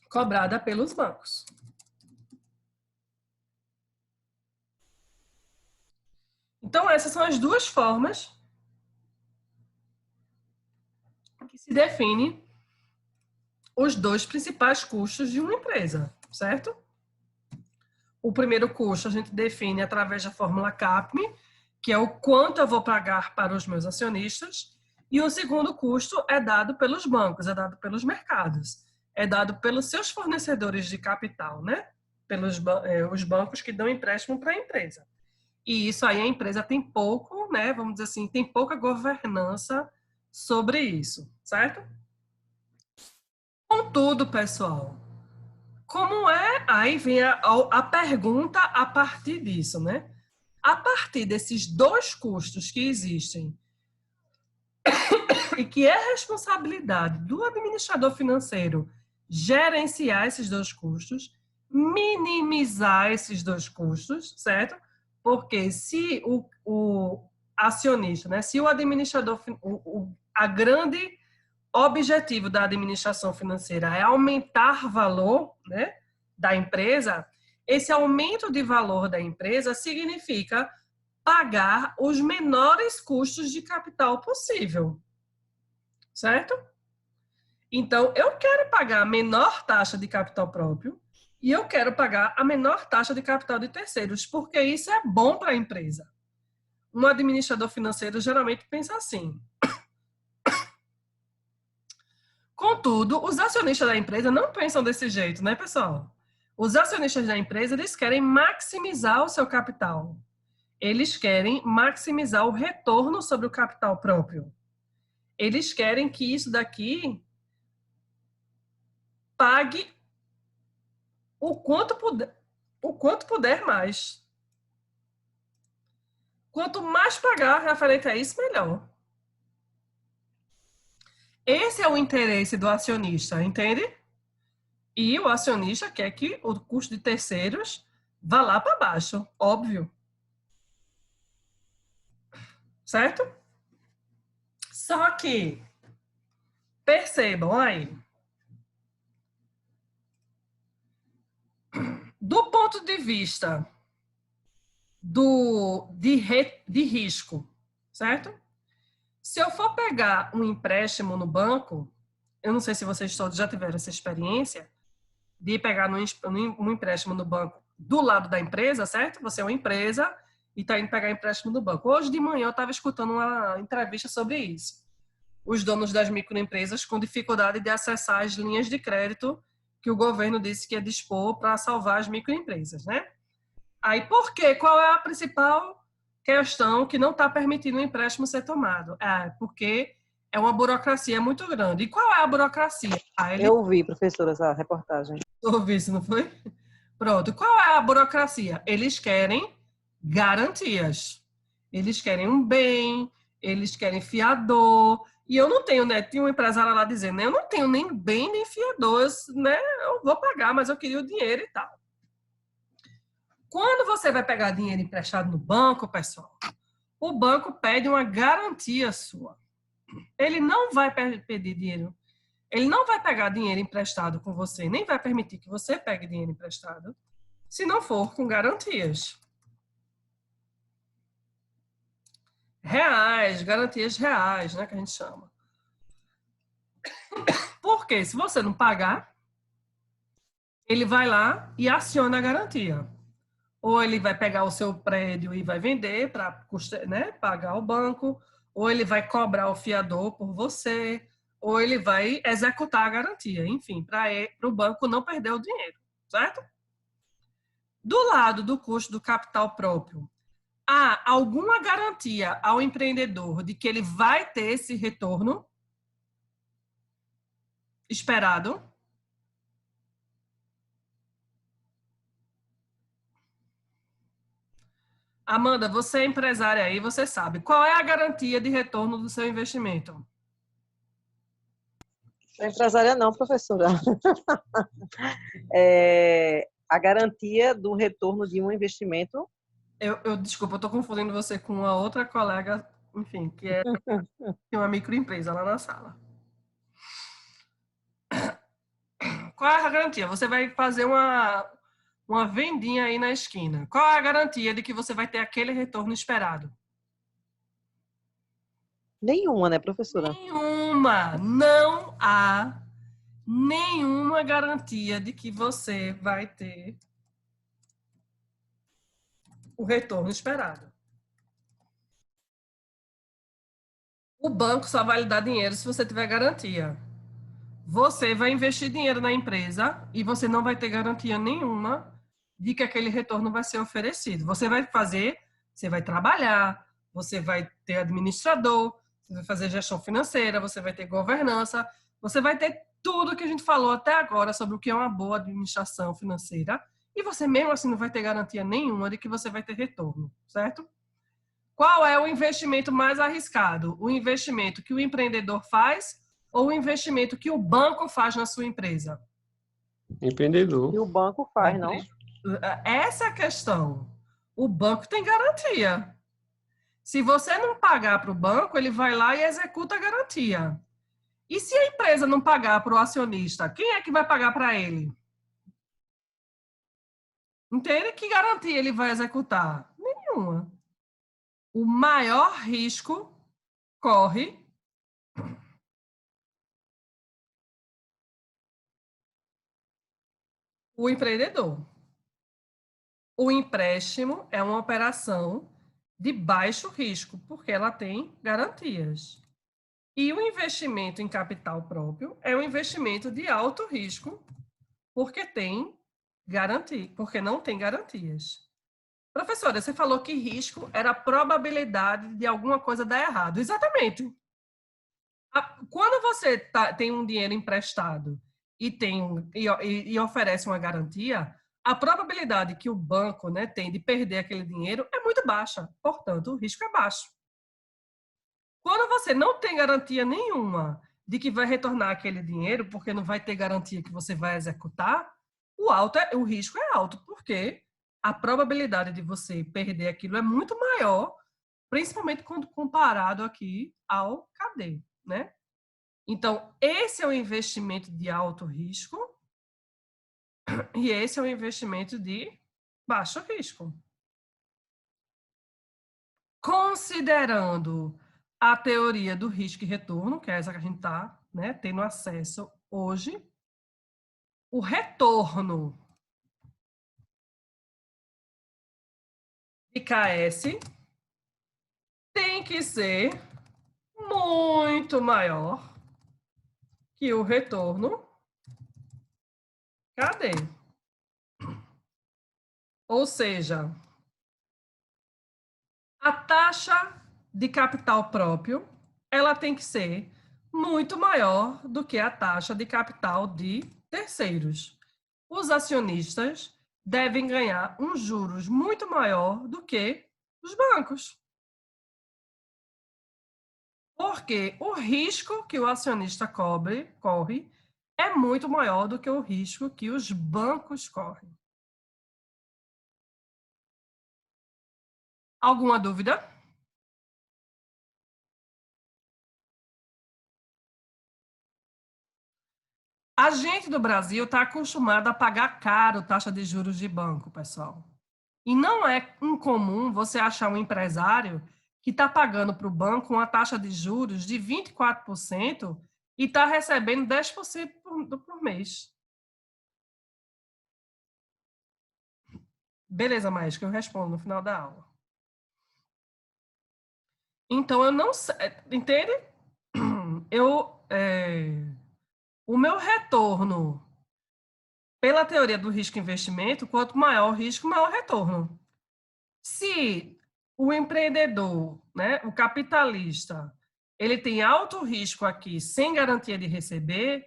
cobrada pelos bancos. Então, essas são as duas formas que se define os dois principais custos de uma empresa, certo? O primeiro custo a gente define através da fórmula CAPM, que é o quanto eu vou pagar para os meus acionistas, e o segundo custo é dado pelos bancos, é dado pelos mercados, é dado pelos seus fornecedores de capital, né? Os bancos que dão empréstimo para a empresa. E isso aí a empresa tem pouco, né? Vamos dizer assim, tem pouca governança sobre isso, certo? Contudo, pessoal, como é? Aí vem a pergunta a partir disso, né? A partir desses dois custos que existem e que é responsabilidade do administrador financeiro gerenciar esses dois custos, minimizar esses dois custos, certo? Porque se o acionista, né? Se o administrador, a grande objetivo da administração financeira é aumentar valor, né, da empresa, esse aumento de valor da empresa significa pagar os menores custos de capital possível, certo? Então, eu quero pagar a menor taxa de capital próprio e eu quero pagar a menor taxa de capital de terceiros, porque isso é bom para a empresa. Um administrador financeiro geralmente pensa assim. Contudo, os acionistas da empresa não pensam desse jeito, né, pessoal? Os acionistas da empresa, eles querem maximizar o seu capital. Eles querem maximizar o retorno sobre o capital próprio. Eles querem que isso daqui pague o quanto puder mais. Quanto mais pagar referente a isso, melhor. Esse é o interesse do acionista, entende? E o acionista quer que o custo de terceiros vá lá para baixo, óbvio. Certo? Só que, percebam aí, do ponto de vista de risco, certo? Se eu for pegar um empréstimo no banco, eu não sei se vocês todos já tiveram essa experiência, de pegar um empréstimo no banco do lado da empresa, certo? Você é uma empresa e está indo pegar empréstimo no banco. Hoje de manhã eu estava escutando uma entrevista sobre isso. Os donos das microempresas com dificuldade de acessar as linhas de crédito que o governo disse que ia dispor para salvar as microempresas, né? Aí, por quê? Qual é a principal questão que não está permitindo o empréstimo ser tomado? Porque é uma burocracia muito grande. E qual é a burocracia?
Eu ouvi, professora, essa reportagem.
Ouvi isso, não foi? Pronto. Qual é a burocracia? Eles querem garantias. Eles querem um bem, eles querem fiador. E eu não tenho, né? Tinha um empresário lá dizendo, eu não tenho nem bem nem fiador, né? Eu vou pagar, mas eu queria o dinheiro e tal. Quando você vai pegar dinheiro emprestado no banco, pessoal, o banco pede uma garantia sua. Ele não vai pedir dinheiro, ele não vai pegar dinheiro emprestado com você, nem vai permitir que você pegue dinheiro emprestado, se não for com garantias. Reais, garantias reais, né, que a gente chama. Porque se você não pagar, ele vai lá e aciona a garantia. Ou ele vai pegar o seu prédio e vai vender para, né, pagar o banco, ou ele vai cobrar o fiador por você, ou ele vai executar a garantia, enfim, para o banco não perder o dinheiro, certo? Do lado do custo do capital próprio, há alguma garantia ao empreendedor de que ele vai ter esse retorno esperado? Amanda, você é empresária aí, você sabe. Qual é a garantia de retorno do seu investimento?
Não é empresária não, professora. A garantia do retorno de um investimento.
Desculpa, eu estou confundindo você com uma outra colega, enfim, que é uma microempresa lá na sala. Qual é a garantia? Você vai fazer uma vendinha aí na esquina. Qual é a garantia de que você vai ter aquele retorno esperado?
Nenhuma, né, professora?
Nenhuma. Não há nenhuma garantia de que você vai ter o retorno esperado. O banco só vai lhe dar dinheiro se você tiver garantia. Você vai investir dinheiro na empresa e você não vai ter garantia nenhuma de que aquele retorno vai ser oferecido. Você vai fazer, você vai trabalhar, você vai ter administrador, você vai fazer gestão financeira, você vai ter governança, você vai ter tudo que a gente falou até agora sobre o que é uma boa administração financeira e você mesmo assim não vai ter garantia nenhuma de que você vai ter retorno, certo? Qual é o investimento mais arriscado? O investimento que o empreendedor faz ou o investimento que o banco faz na sua empresa?
Empreendedor.
E o banco faz, não?
Essa é a questão. O banco tem garantia. Se você não pagar para o banco, ele vai lá e executa a garantia. E se a empresa não pagar para o acionista, quem é que vai pagar para ele? Entende? Que garantia ele vai executar? Nenhuma. O maior risco corre o empreendedor. O empréstimo é uma operação de baixo risco, porque ela tem garantias. E o investimento em capital próprio é um investimento de alto risco, porque tem garantia, porque não tem garantias. Professora, você falou que risco era a probabilidade de alguma coisa dar errado. Exatamente. Quando você tem um dinheiro emprestado e oferece uma garantia, a probabilidade que o banco, né, tem de perder aquele dinheiro é muito baixa. Portanto, o risco é baixo. Quando você não tem garantia nenhuma de que vai retornar aquele dinheiro, porque não vai ter garantia que você vai executar, o risco é alto, porque a probabilidade de você perder aquilo é muito maior, principalmente quando comparado aqui ao CAD, né? Então, esse é um investimento de alto risco e esse é um investimento de baixo risco. Considerando a teoria do risco e retorno, que é essa que a gente está, né, tendo acesso hoje, o retorno de KS tem que ser muito maior que o retorno KD. Ou seja, a taxa de capital próprio, ela tem que ser muito maior do que a taxa de capital de terceiros. Os acionistas devem ganhar uns juros muito maior do que os bancos. Porque o risco que o acionista corre é muito maior do que o risco que os bancos correm. Alguma dúvida? A gente do Brasil está acostumado a pagar caro taxa de juros de banco, pessoal. E não é incomum você achar um empresário que está pagando para o banco uma taxa de juros de 24% e está recebendo 10% por mês. Beleza, Maísa, que eu respondo no final da aula. Então, eu não sei, entende? O meu retorno, pela teoria do risco e investimento, quanto maior o risco, maior o retorno. Se o empreendedor, né, o capitalista, ele tem alto risco aqui, sem garantia de receber,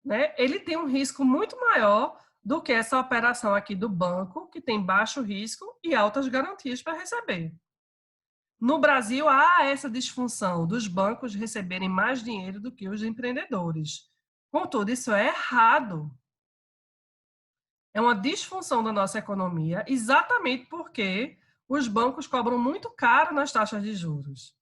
né, ele tem um risco muito maior do que essa operação aqui do banco, que tem baixo risco e altas garantias para receber. No Brasil, há essa disfunção dos bancos receberem mais dinheiro do que os empreendedores. Contudo, isso é errado. É uma disfunção da nossa economia, exatamente porque os bancos cobram muito caro nas taxas de juros.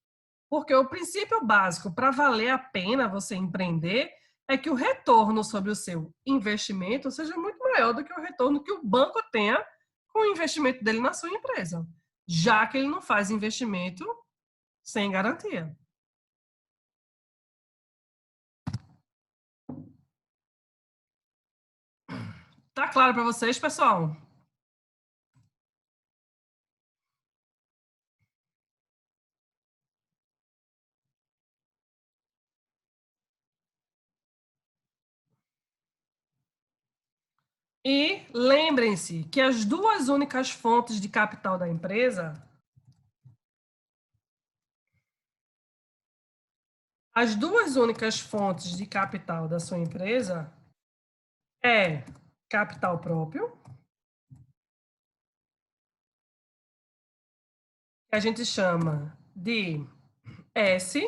Porque o princípio básico para valer a pena você empreender é que o retorno sobre o seu investimento seja muito maior do que o retorno que o banco tenha com o investimento dele na sua empresa, já que ele não faz investimento sem garantia. Tá claro para vocês, pessoal? E lembrem-se que as duas únicas fontes de capital da empresa, as duas únicas fontes de capital da sua empresa é capital próprio, que a gente chama de S,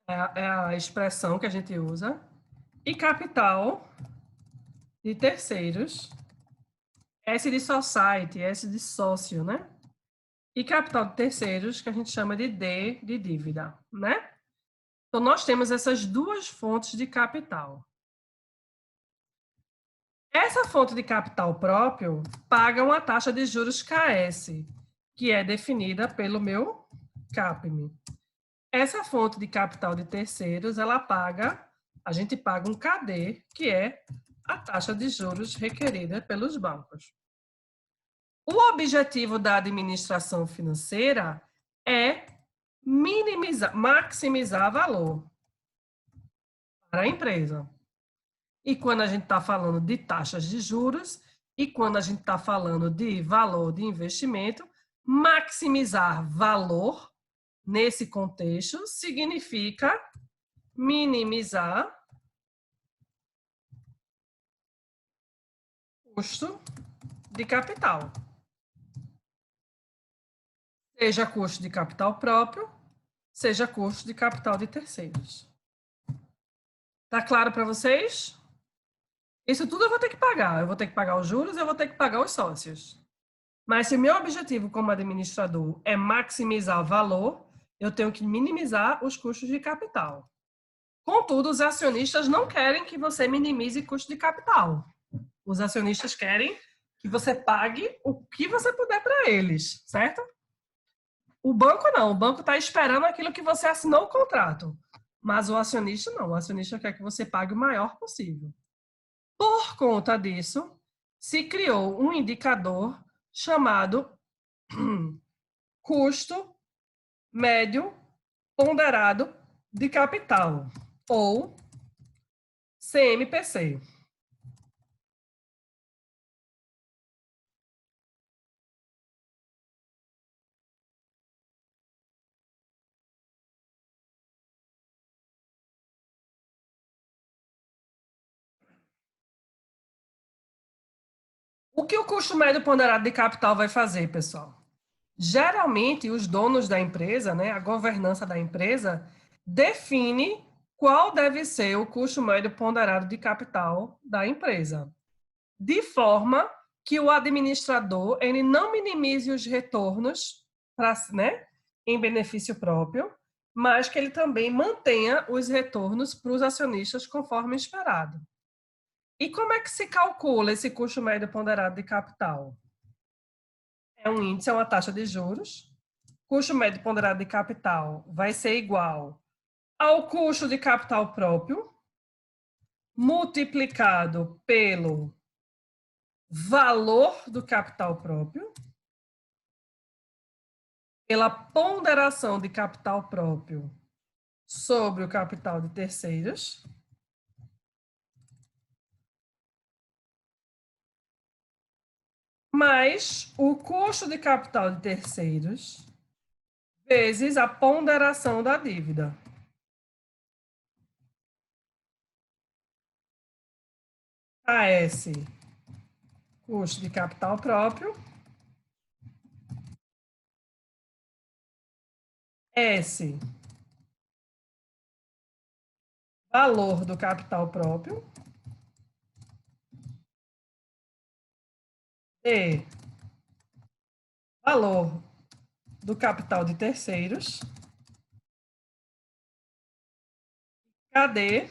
é a expressão que a gente usa, e capital de terceiros, S de society, S de sócio, né? E capital de terceiros, que a gente chama de D de dívida, né? Então, nós temos essas duas fontes de capital. Essa fonte de capital próprio paga uma taxa de juros KS, que é definida pelo meu CAPM. Essa fonte de capital de terceiros, a gente paga um KD, que é a taxa de juros requerida pelos bancos. O objetivo da administração financeira é maximizar valor para a empresa. E quando a gente está falando de taxas de juros e quando a gente está falando de valor de investimento, maximizar valor nesse contexto significa minimizar custo de capital. Seja custo de capital próprio, seja custo de capital de terceiros. Tá claro para vocês? Isso tudo eu vou ter que pagar. Eu vou ter que pagar os juros, eu vou ter que pagar os sócios. Mas se o meu objetivo como administrador é maximizar o valor, eu tenho que minimizar os custos de capital. Contudo, os acionistas não querem que você minimize custo de capital. Os acionistas querem que você pague o que você puder para eles, certo? O banco não. O banco está esperando aquilo que você assinou o contrato. Mas o acionista não. O acionista quer que você pague o maior possível. Por conta disso, se criou um indicador chamado custo médio ponderado de capital, ou CMPC. O que o custo médio ponderado de capital vai fazer, pessoal? Geralmente, os donos da empresa, né, a governança da empresa, define qual deve ser o custo médio ponderado de capital da empresa, de forma que o administrador ele não minimize os retornos né, em benefício próprio, mas que ele também mantenha os retornos para os acionistas conforme esperado. E como é que se calcula esse custo médio ponderado de capital? É um índice, é uma taxa de juros. Custo médio ponderado de capital vai ser igual ao custo de capital próprio multiplicado pelo valor do capital próprio, pela ponderação de capital próprio sobre o capital de terceiros, mais o custo de capital de terceiros vezes a ponderação da dívida. AS, custo de capital próprio, S, valor do capital próprio, E, valor do capital de terceiros, KD,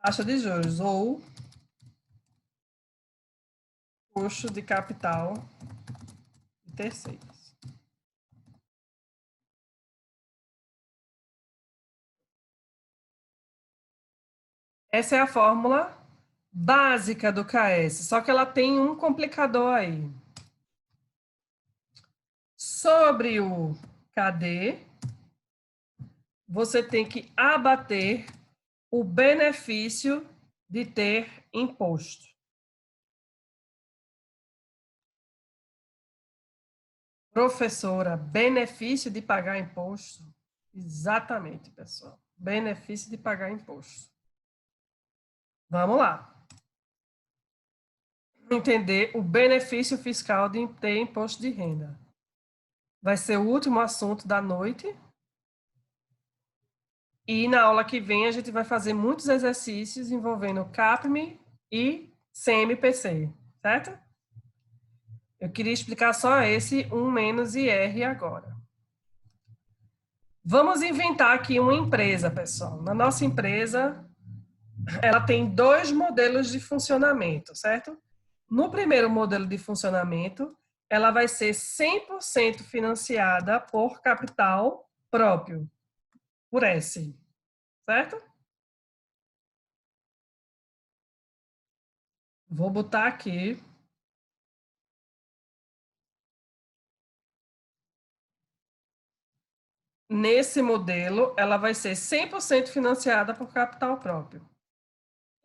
taxa de juros, ou custo de capital de terceiros. Essa é a fórmula básica do KS, só que ela tem um complicador aí. Sobre o KD, você tem que abater o benefício de ter imposto. Professora, benefício de pagar imposto? Exatamente, pessoal. Benefício de pagar imposto. Vamos lá. Entender o benefício fiscal de ter imposto de renda. Vai ser o último assunto da noite. E na aula que vem a gente vai fazer muitos exercícios envolvendo CAPM e CMPC, certo? Eu queria explicar só esse 1 menos IR agora. Vamos inventar aqui uma empresa, pessoal. Na nossa empresa, ela tem 2 modelos de funcionamento, certo? No primeiro modelo de funcionamento, ela vai ser 100% financiada por capital próprio, por S, certo? Vou botar aqui. Nesse modelo, ela vai ser 100% financiada por capital próprio.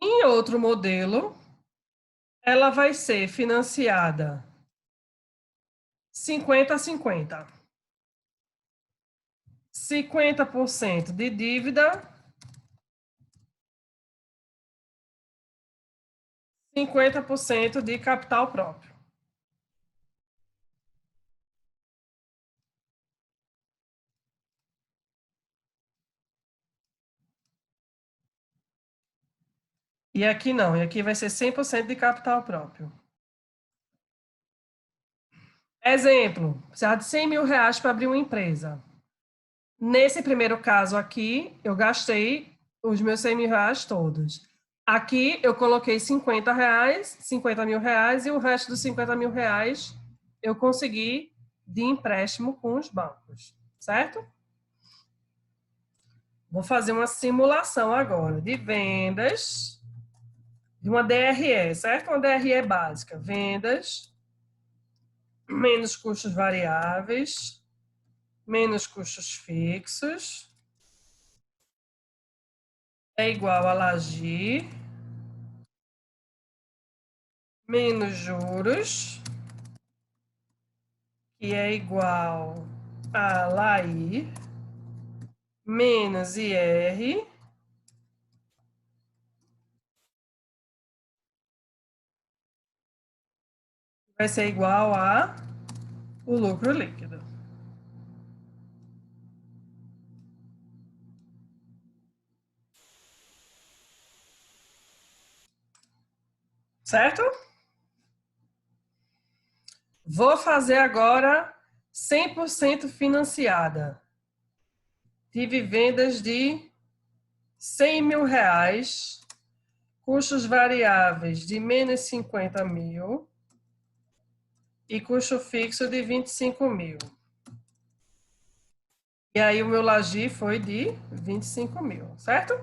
Em outro modelo, ela vai ser financiada 50 a 50. 50% de dívida, 50% de capital próprio. E aqui não, e aqui vai ser 100% de capital próprio. Exemplo, precisava de 100 mil reais para abrir uma empresa. Nesse primeiro caso aqui, eu gastei os meus 100 mil reais todos. Aqui eu coloquei 50 reais, 50 mil reais, e o resto dos 50 mil reais eu consegui de empréstimo com os bancos, certo? Vou fazer uma simulação agora de vendas de uma DRE, certo? Uma DRE básica. Vendas menos custos variáveis, menos custos fixos, é igual a LAGI, menos juros, que é igual a LAI, menos IR, vai ser igual a o lucro líquido. Certo? Vou fazer agora 100% financiada. Tive vendas de 100 mil reais, custos variáveis de menos 50 mil e custo fixo de 25 mil. E aí o meu LAGI foi de 25 mil, certo?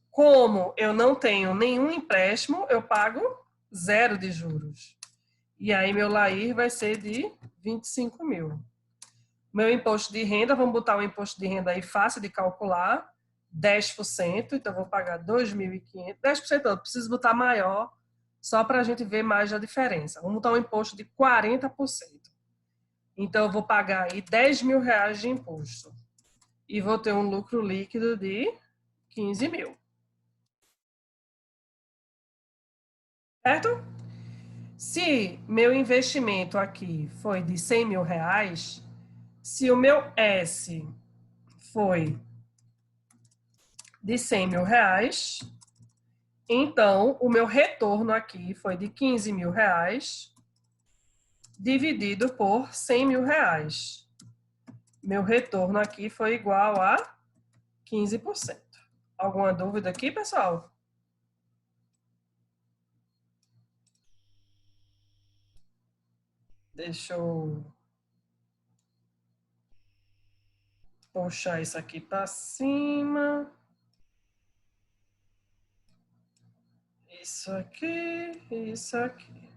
Como eu não tenho nenhum empréstimo, eu pago 0 de juros. E aí meu LAIR vai ser de 25 mil. Meu imposto de renda, vamos botar o imposto de renda aí fácil de calcular, 10%, então eu vou pagar 2.500. 10% não, preciso botar maior, só para a gente ver mais a diferença. Vamos botar um imposto de 40%. Então eu vou pagar aí 10 mil reais de imposto. E vou ter um lucro líquido de 15 mil. Certo? Se meu investimento aqui foi de 100 mil reais, se o meu S foi de 100 mil reais, então o meu retorno aqui foi de 15 mil reais dividido por 100 mil reais. Meu retorno aqui foi igual a 15%. Alguma dúvida aqui, pessoal? Deixa eu puxar isso aqui para cima. Isso aqui, isso aqui.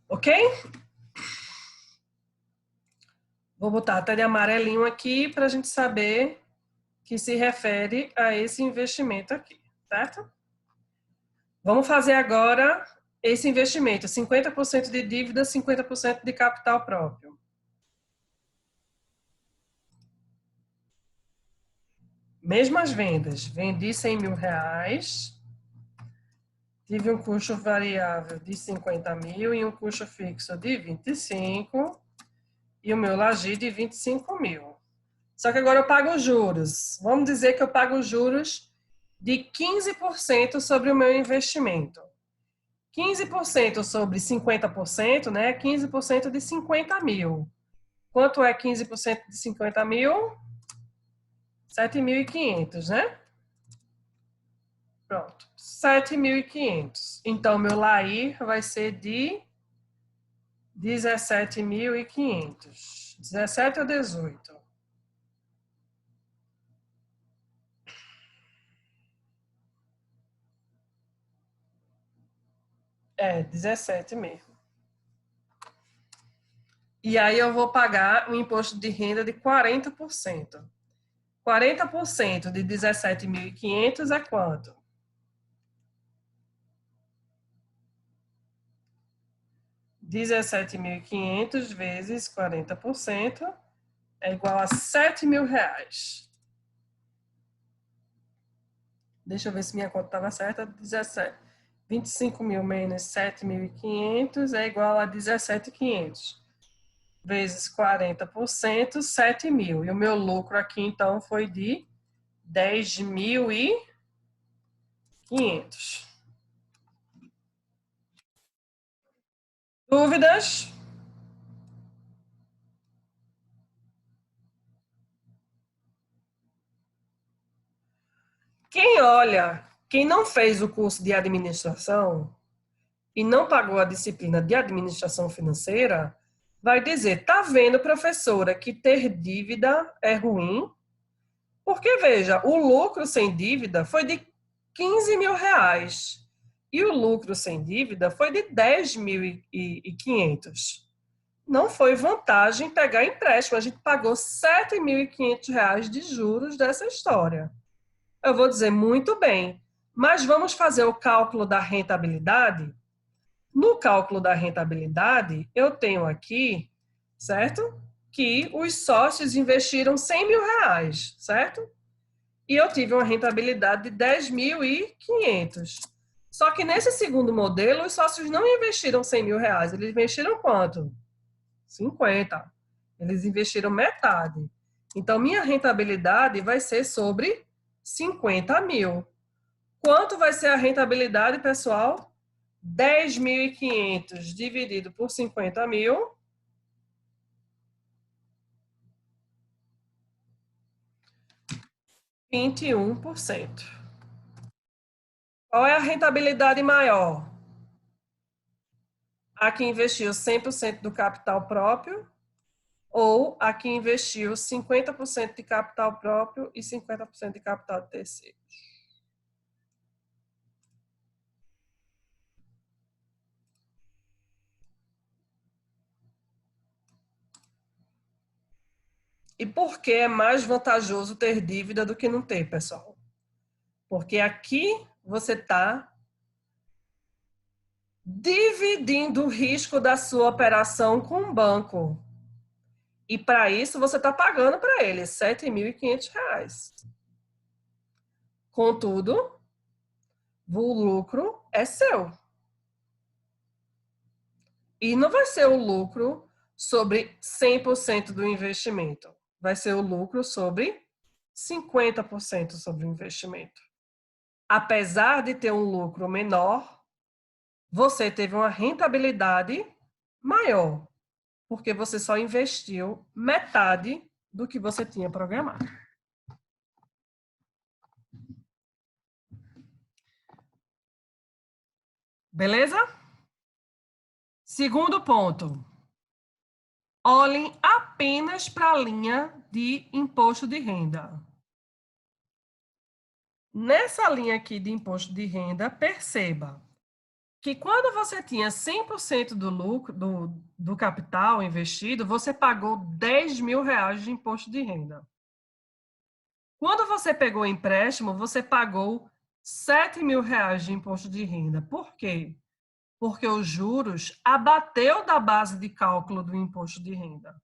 Ok? Vou botar até de amarelinho aqui para a gente saber que se refere a esse investimento aqui, certo? Vamos fazer agora esse investimento, 50% de dívida, 50% de capital próprio. Mesmas vendas, vendi 100 mil reais, tive um custo variável de 50 mil e um custo fixo de 25 e o meu laje de 25 mil. Só que agora eu pago juros. Vamos dizer que eu pago juros de 15% sobre o meu investimento. 15% sobre 50%, né? 15% de 50 mil. Quanto é 15% de 50 mil? 7.500, né? Pronto. 7.500. Então, meu LAI vai ser de 17.500. 17 ou 18? É, 17 mesmo. E aí eu vou pagar um imposto de renda de 40%. 40% de 17.500 é quanto? 17.500 vezes 40% é igual a 7 mil reais. Deixa eu ver se minha conta estava certa. 25 mil menos 7.500 é igual a 17.500. Vezes 40%, 7 mil. E o meu lucro aqui, então, foi de 10.500. Dúvidas? Quem não fez o curso de administração e não pagou a disciplina de administração financeira, vai dizer, tá vendo, professora, que ter dívida é ruim? Porque, veja, o lucro sem dívida foi de 15 mil reais e o lucro sem dívida foi de 10.500. Não foi vantagem pegar empréstimo, a gente pagou 7.500 reais de juros dessa história. Eu vou dizer, muito bem, mas vamos fazer o cálculo da rentabilidade? No cálculo da rentabilidade, eu tenho aqui, certo? Que os sócios investiram 100 mil reais, certo? E eu tive uma rentabilidade de 10.500. Só que nesse segundo modelo, os sócios não investiram 100 mil reais, eles investiram quanto? 50. Eles investiram metade. Então, minha rentabilidade vai ser sobre 50 mil. Quanto vai ser a rentabilidade, pessoal? 10.500 dividido por 50 mil. 21%. Qual é a rentabilidade maior? A que investiu 100% do capital próprio ou a que investiu 50% de capital próprio e 50% de capital de terceiros? E por que é mais vantajoso ter dívida do que não ter, pessoal? Porque aqui você está dividindo o risco da sua operação com o banco. E para isso você está pagando para ele R$ 7.500. Contudo, o lucro é seu. E não vai ser o lucro sobre 100% do investimento. Vai ser o lucro sobre 50% sobre o investimento. Apesar de ter um lucro menor, você teve uma rentabilidade maior, porque você só investiu metade do que você tinha programado. Beleza? Segundo ponto. Olhem apenas para a linha de imposto de renda. Nessa linha aqui de imposto de renda, perceba que quando você tinha 100% do lucro, do capital investido, você pagou R$ 10.000 de imposto de renda. Quando você pegou o empréstimo, você pagou R$ 7.000 de imposto de renda. Por quê? Porque os juros abateu da base de cálculo do imposto de renda.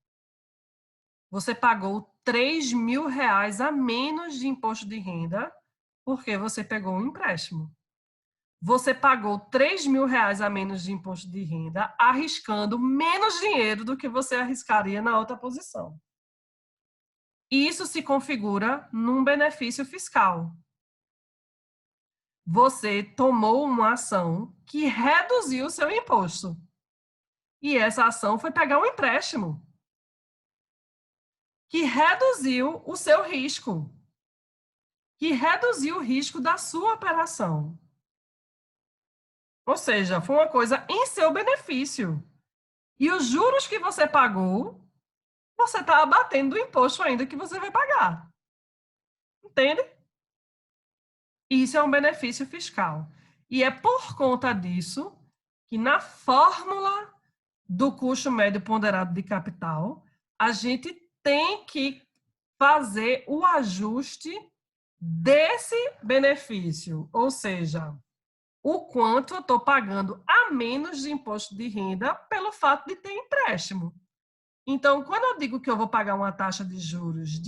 Você pagou R$ 3.000 a menos de imposto de renda porque você pegou um empréstimo. Você pagou R$ 3.000 a menos de imposto de renda, arriscando menos dinheiro do que você arriscaria na outra posição. Isso se configura num benefício fiscal. Você tomou uma ação que reduziu o seu imposto. E essa ação foi pegar um empréstimo que reduziu o seu risco, que reduziu o risco da sua operação. Ou seja, foi uma coisa em seu benefício. E os juros que você pagou, você está abatendo o imposto ainda que você vai pagar. Entende? Isso é um benefício fiscal. E é por conta disso que na fórmula do custo médio ponderado de capital, a gente tem que fazer o ajuste desse benefício, ou seja, o quanto eu estou pagando a menos de imposto de renda pelo fato de ter empréstimo. Então, quando eu digo que eu vou pagar uma taxa de juros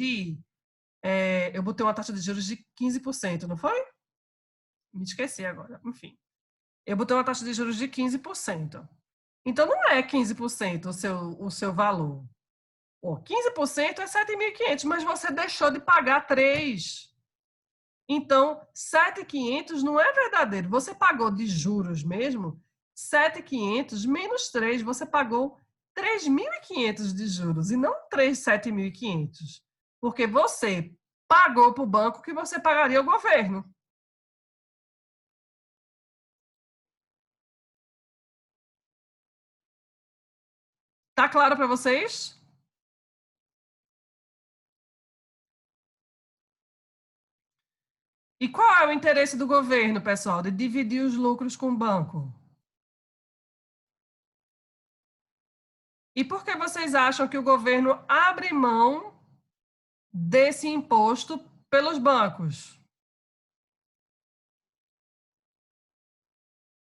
eu botei uma taxa de juros de 15%, não foi? Me esqueci agora, enfim. Eu botei uma taxa de juros de 15%. Então, não é 15% o seu valor. 15% é 7.500, mas você deixou de pagar 3. Então, 7.500 não é verdadeiro. Você pagou de juros mesmo, 7.500 menos 3, você pagou 3.500 de juros e não 7.500. Porque você pagou para o banco o que você pagaria ao governo. Tá claro para vocês? E qual é o interesse do governo, pessoal, de dividir os lucros com o banco? E por que vocês acham que o governo abre mão desse imposto pelos bancos?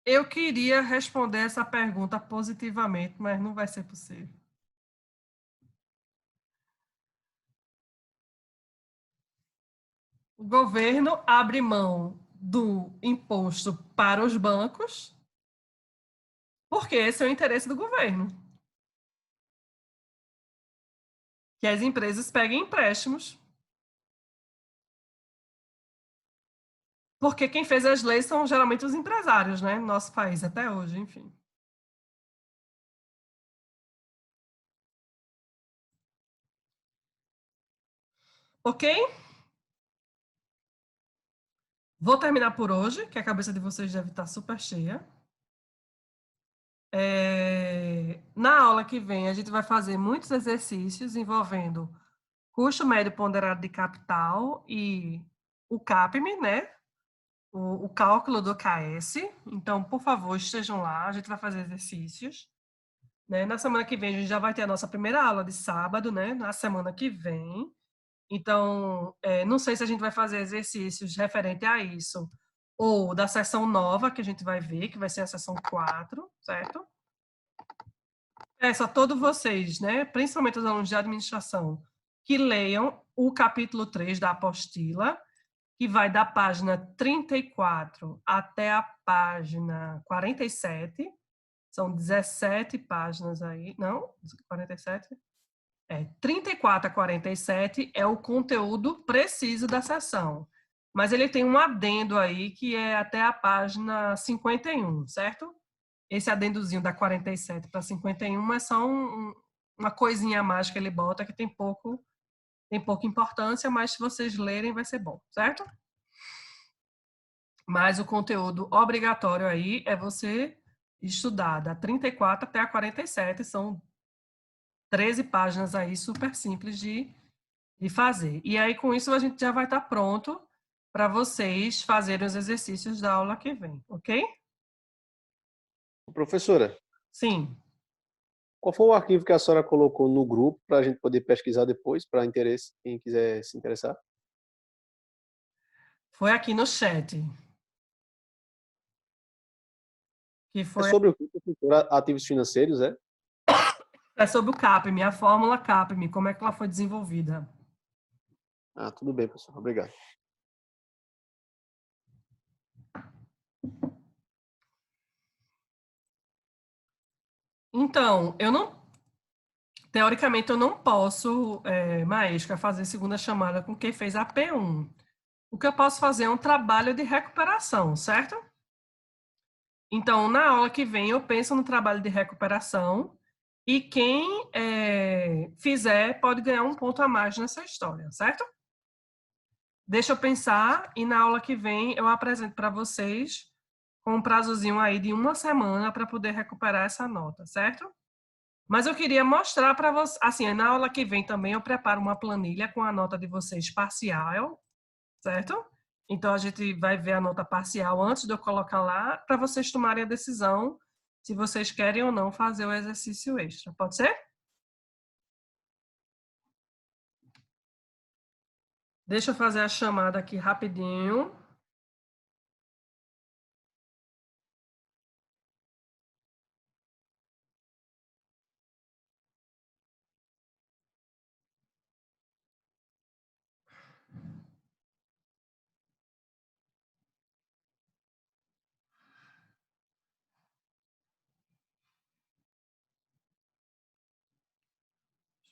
Eu queria responder essa pergunta positivamente, mas não vai ser possível. O governo abre mão do imposto para os bancos, porque esse é o interesse do governo. Que as empresas peguem empréstimos. Porque quem fez as leis são geralmente os empresários, né? No nosso país, até hoje, enfim. Ok? Vou terminar por hoje, que a cabeça de vocês deve estar super cheia. Na aula que vem, a gente vai fazer muitos exercícios envolvendo custo médio ponderado de capital e o CAPM, né? O cálculo do KS. Então, por favor, estejam lá, a gente vai fazer exercícios. Né? Na semana que vem, a gente já vai ter a nossa primeira aula de sábado, né? Na semana que vem. Então, não sei se a gente vai fazer exercícios referente a isso, ou da sessão nova que a gente vai ver, que vai ser a sessão 4, certo? Peço a todos vocês, né, principalmente os alunos de administração, que leiam o capítulo 3 da apostila, que vai da página 34 até a página 47. São 17 páginas aí. Não? 47? 34 a 47 é o conteúdo preciso da sessão. Mas ele tem um adendo aí que é até a página 51, certo? Esse adendozinho da 47 para 51 é só uma coisinha a mais que ele bota que tem pouca importância, mas se vocês lerem vai ser bom, certo? Mas o conteúdo obrigatório aí é você estudar da 34 até a 47, são 13 páginas aí super simples de fazer. E aí com isso a gente já vai estar pronto para vocês fazerem os exercícios da aula que vem, ok?
Professora,
Sim.
qual foi o arquivo que a senhora colocou no grupo para a gente poder pesquisar depois, para interesse, quem quiser se interessar?
Foi aqui no chat. Que
É
foi
sobre o que, professora? Ativos financeiros, é?
sobre o CAPM, a fórmula CAPM, como é que ela foi desenvolvida.
Ah, tudo bem, professor. Obrigado.
Então, teoricamente, eu não posso, Maesca, fazer segunda chamada com quem fez a P1. O que eu posso fazer é um trabalho de recuperação, certo? Então, na aula que vem, eu penso no trabalho de recuperação e quem fizer pode ganhar um ponto a mais nessa história, certo? Deixa eu pensar e na aula que vem eu apresento para vocês com um prazozinho aí de 1 semana para poder recuperar essa nota, certo? Mas eu queria mostrar para vocês, assim, na aula que vem também eu preparo uma planilha com a nota de vocês parcial, certo? Então a gente vai ver a nota parcial antes de eu colocar lá para vocês tomarem a decisão se vocês querem ou não fazer o exercício extra. Pode ser? Deixa eu fazer a chamada aqui rapidinho.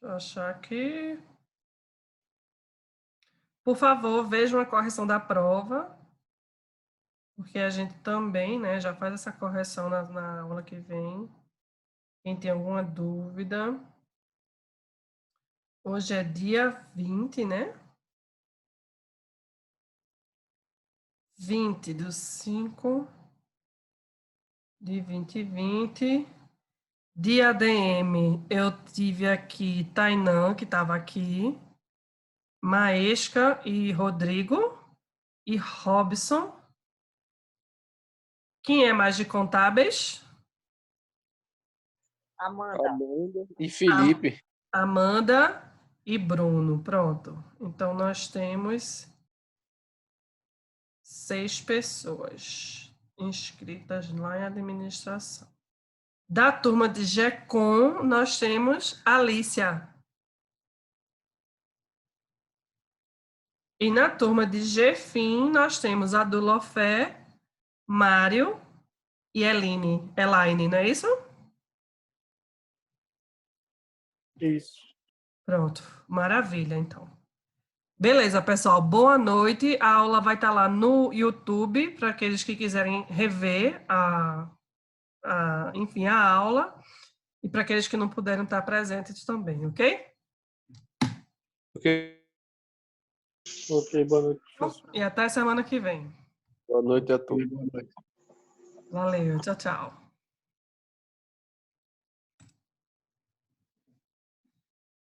Deixa eu achar aqui. Por favor, vejam a correção da prova, porque a gente também, né, já faz essa correção na aula que vem. Quem tem alguma dúvida? Hoje é dia 20, né? 20/5/2020. De ADM, eu tive aqui Tainan, que estava aqui, Maesca e Rodrigo, e Robson. Quem é mais de contábeis?
Amanda.
Amanda e Felipe.
Amanda e Bruno. Pronto. Então, nós temos 6 pessoas inscritas lá em administração. Da turma de GECOM, nós temos Alicia. E na turma de GFIM, nós temos a Dulofé, Mário e Elaine, não é isso?
Isso.
Pronto, maravilha, então. Beleza, pessoal, boa noite. A aula vai estar lá no YouTube, para aqueles que quiserem rever enfim, a aula, e para aqueles que não puderam estar presentes também, ok?
Ok.
Ok, boa noite, professor.
E até semana que vem.
Boa noite a todos.
Boa noite.
Valeu, tchau, tchau.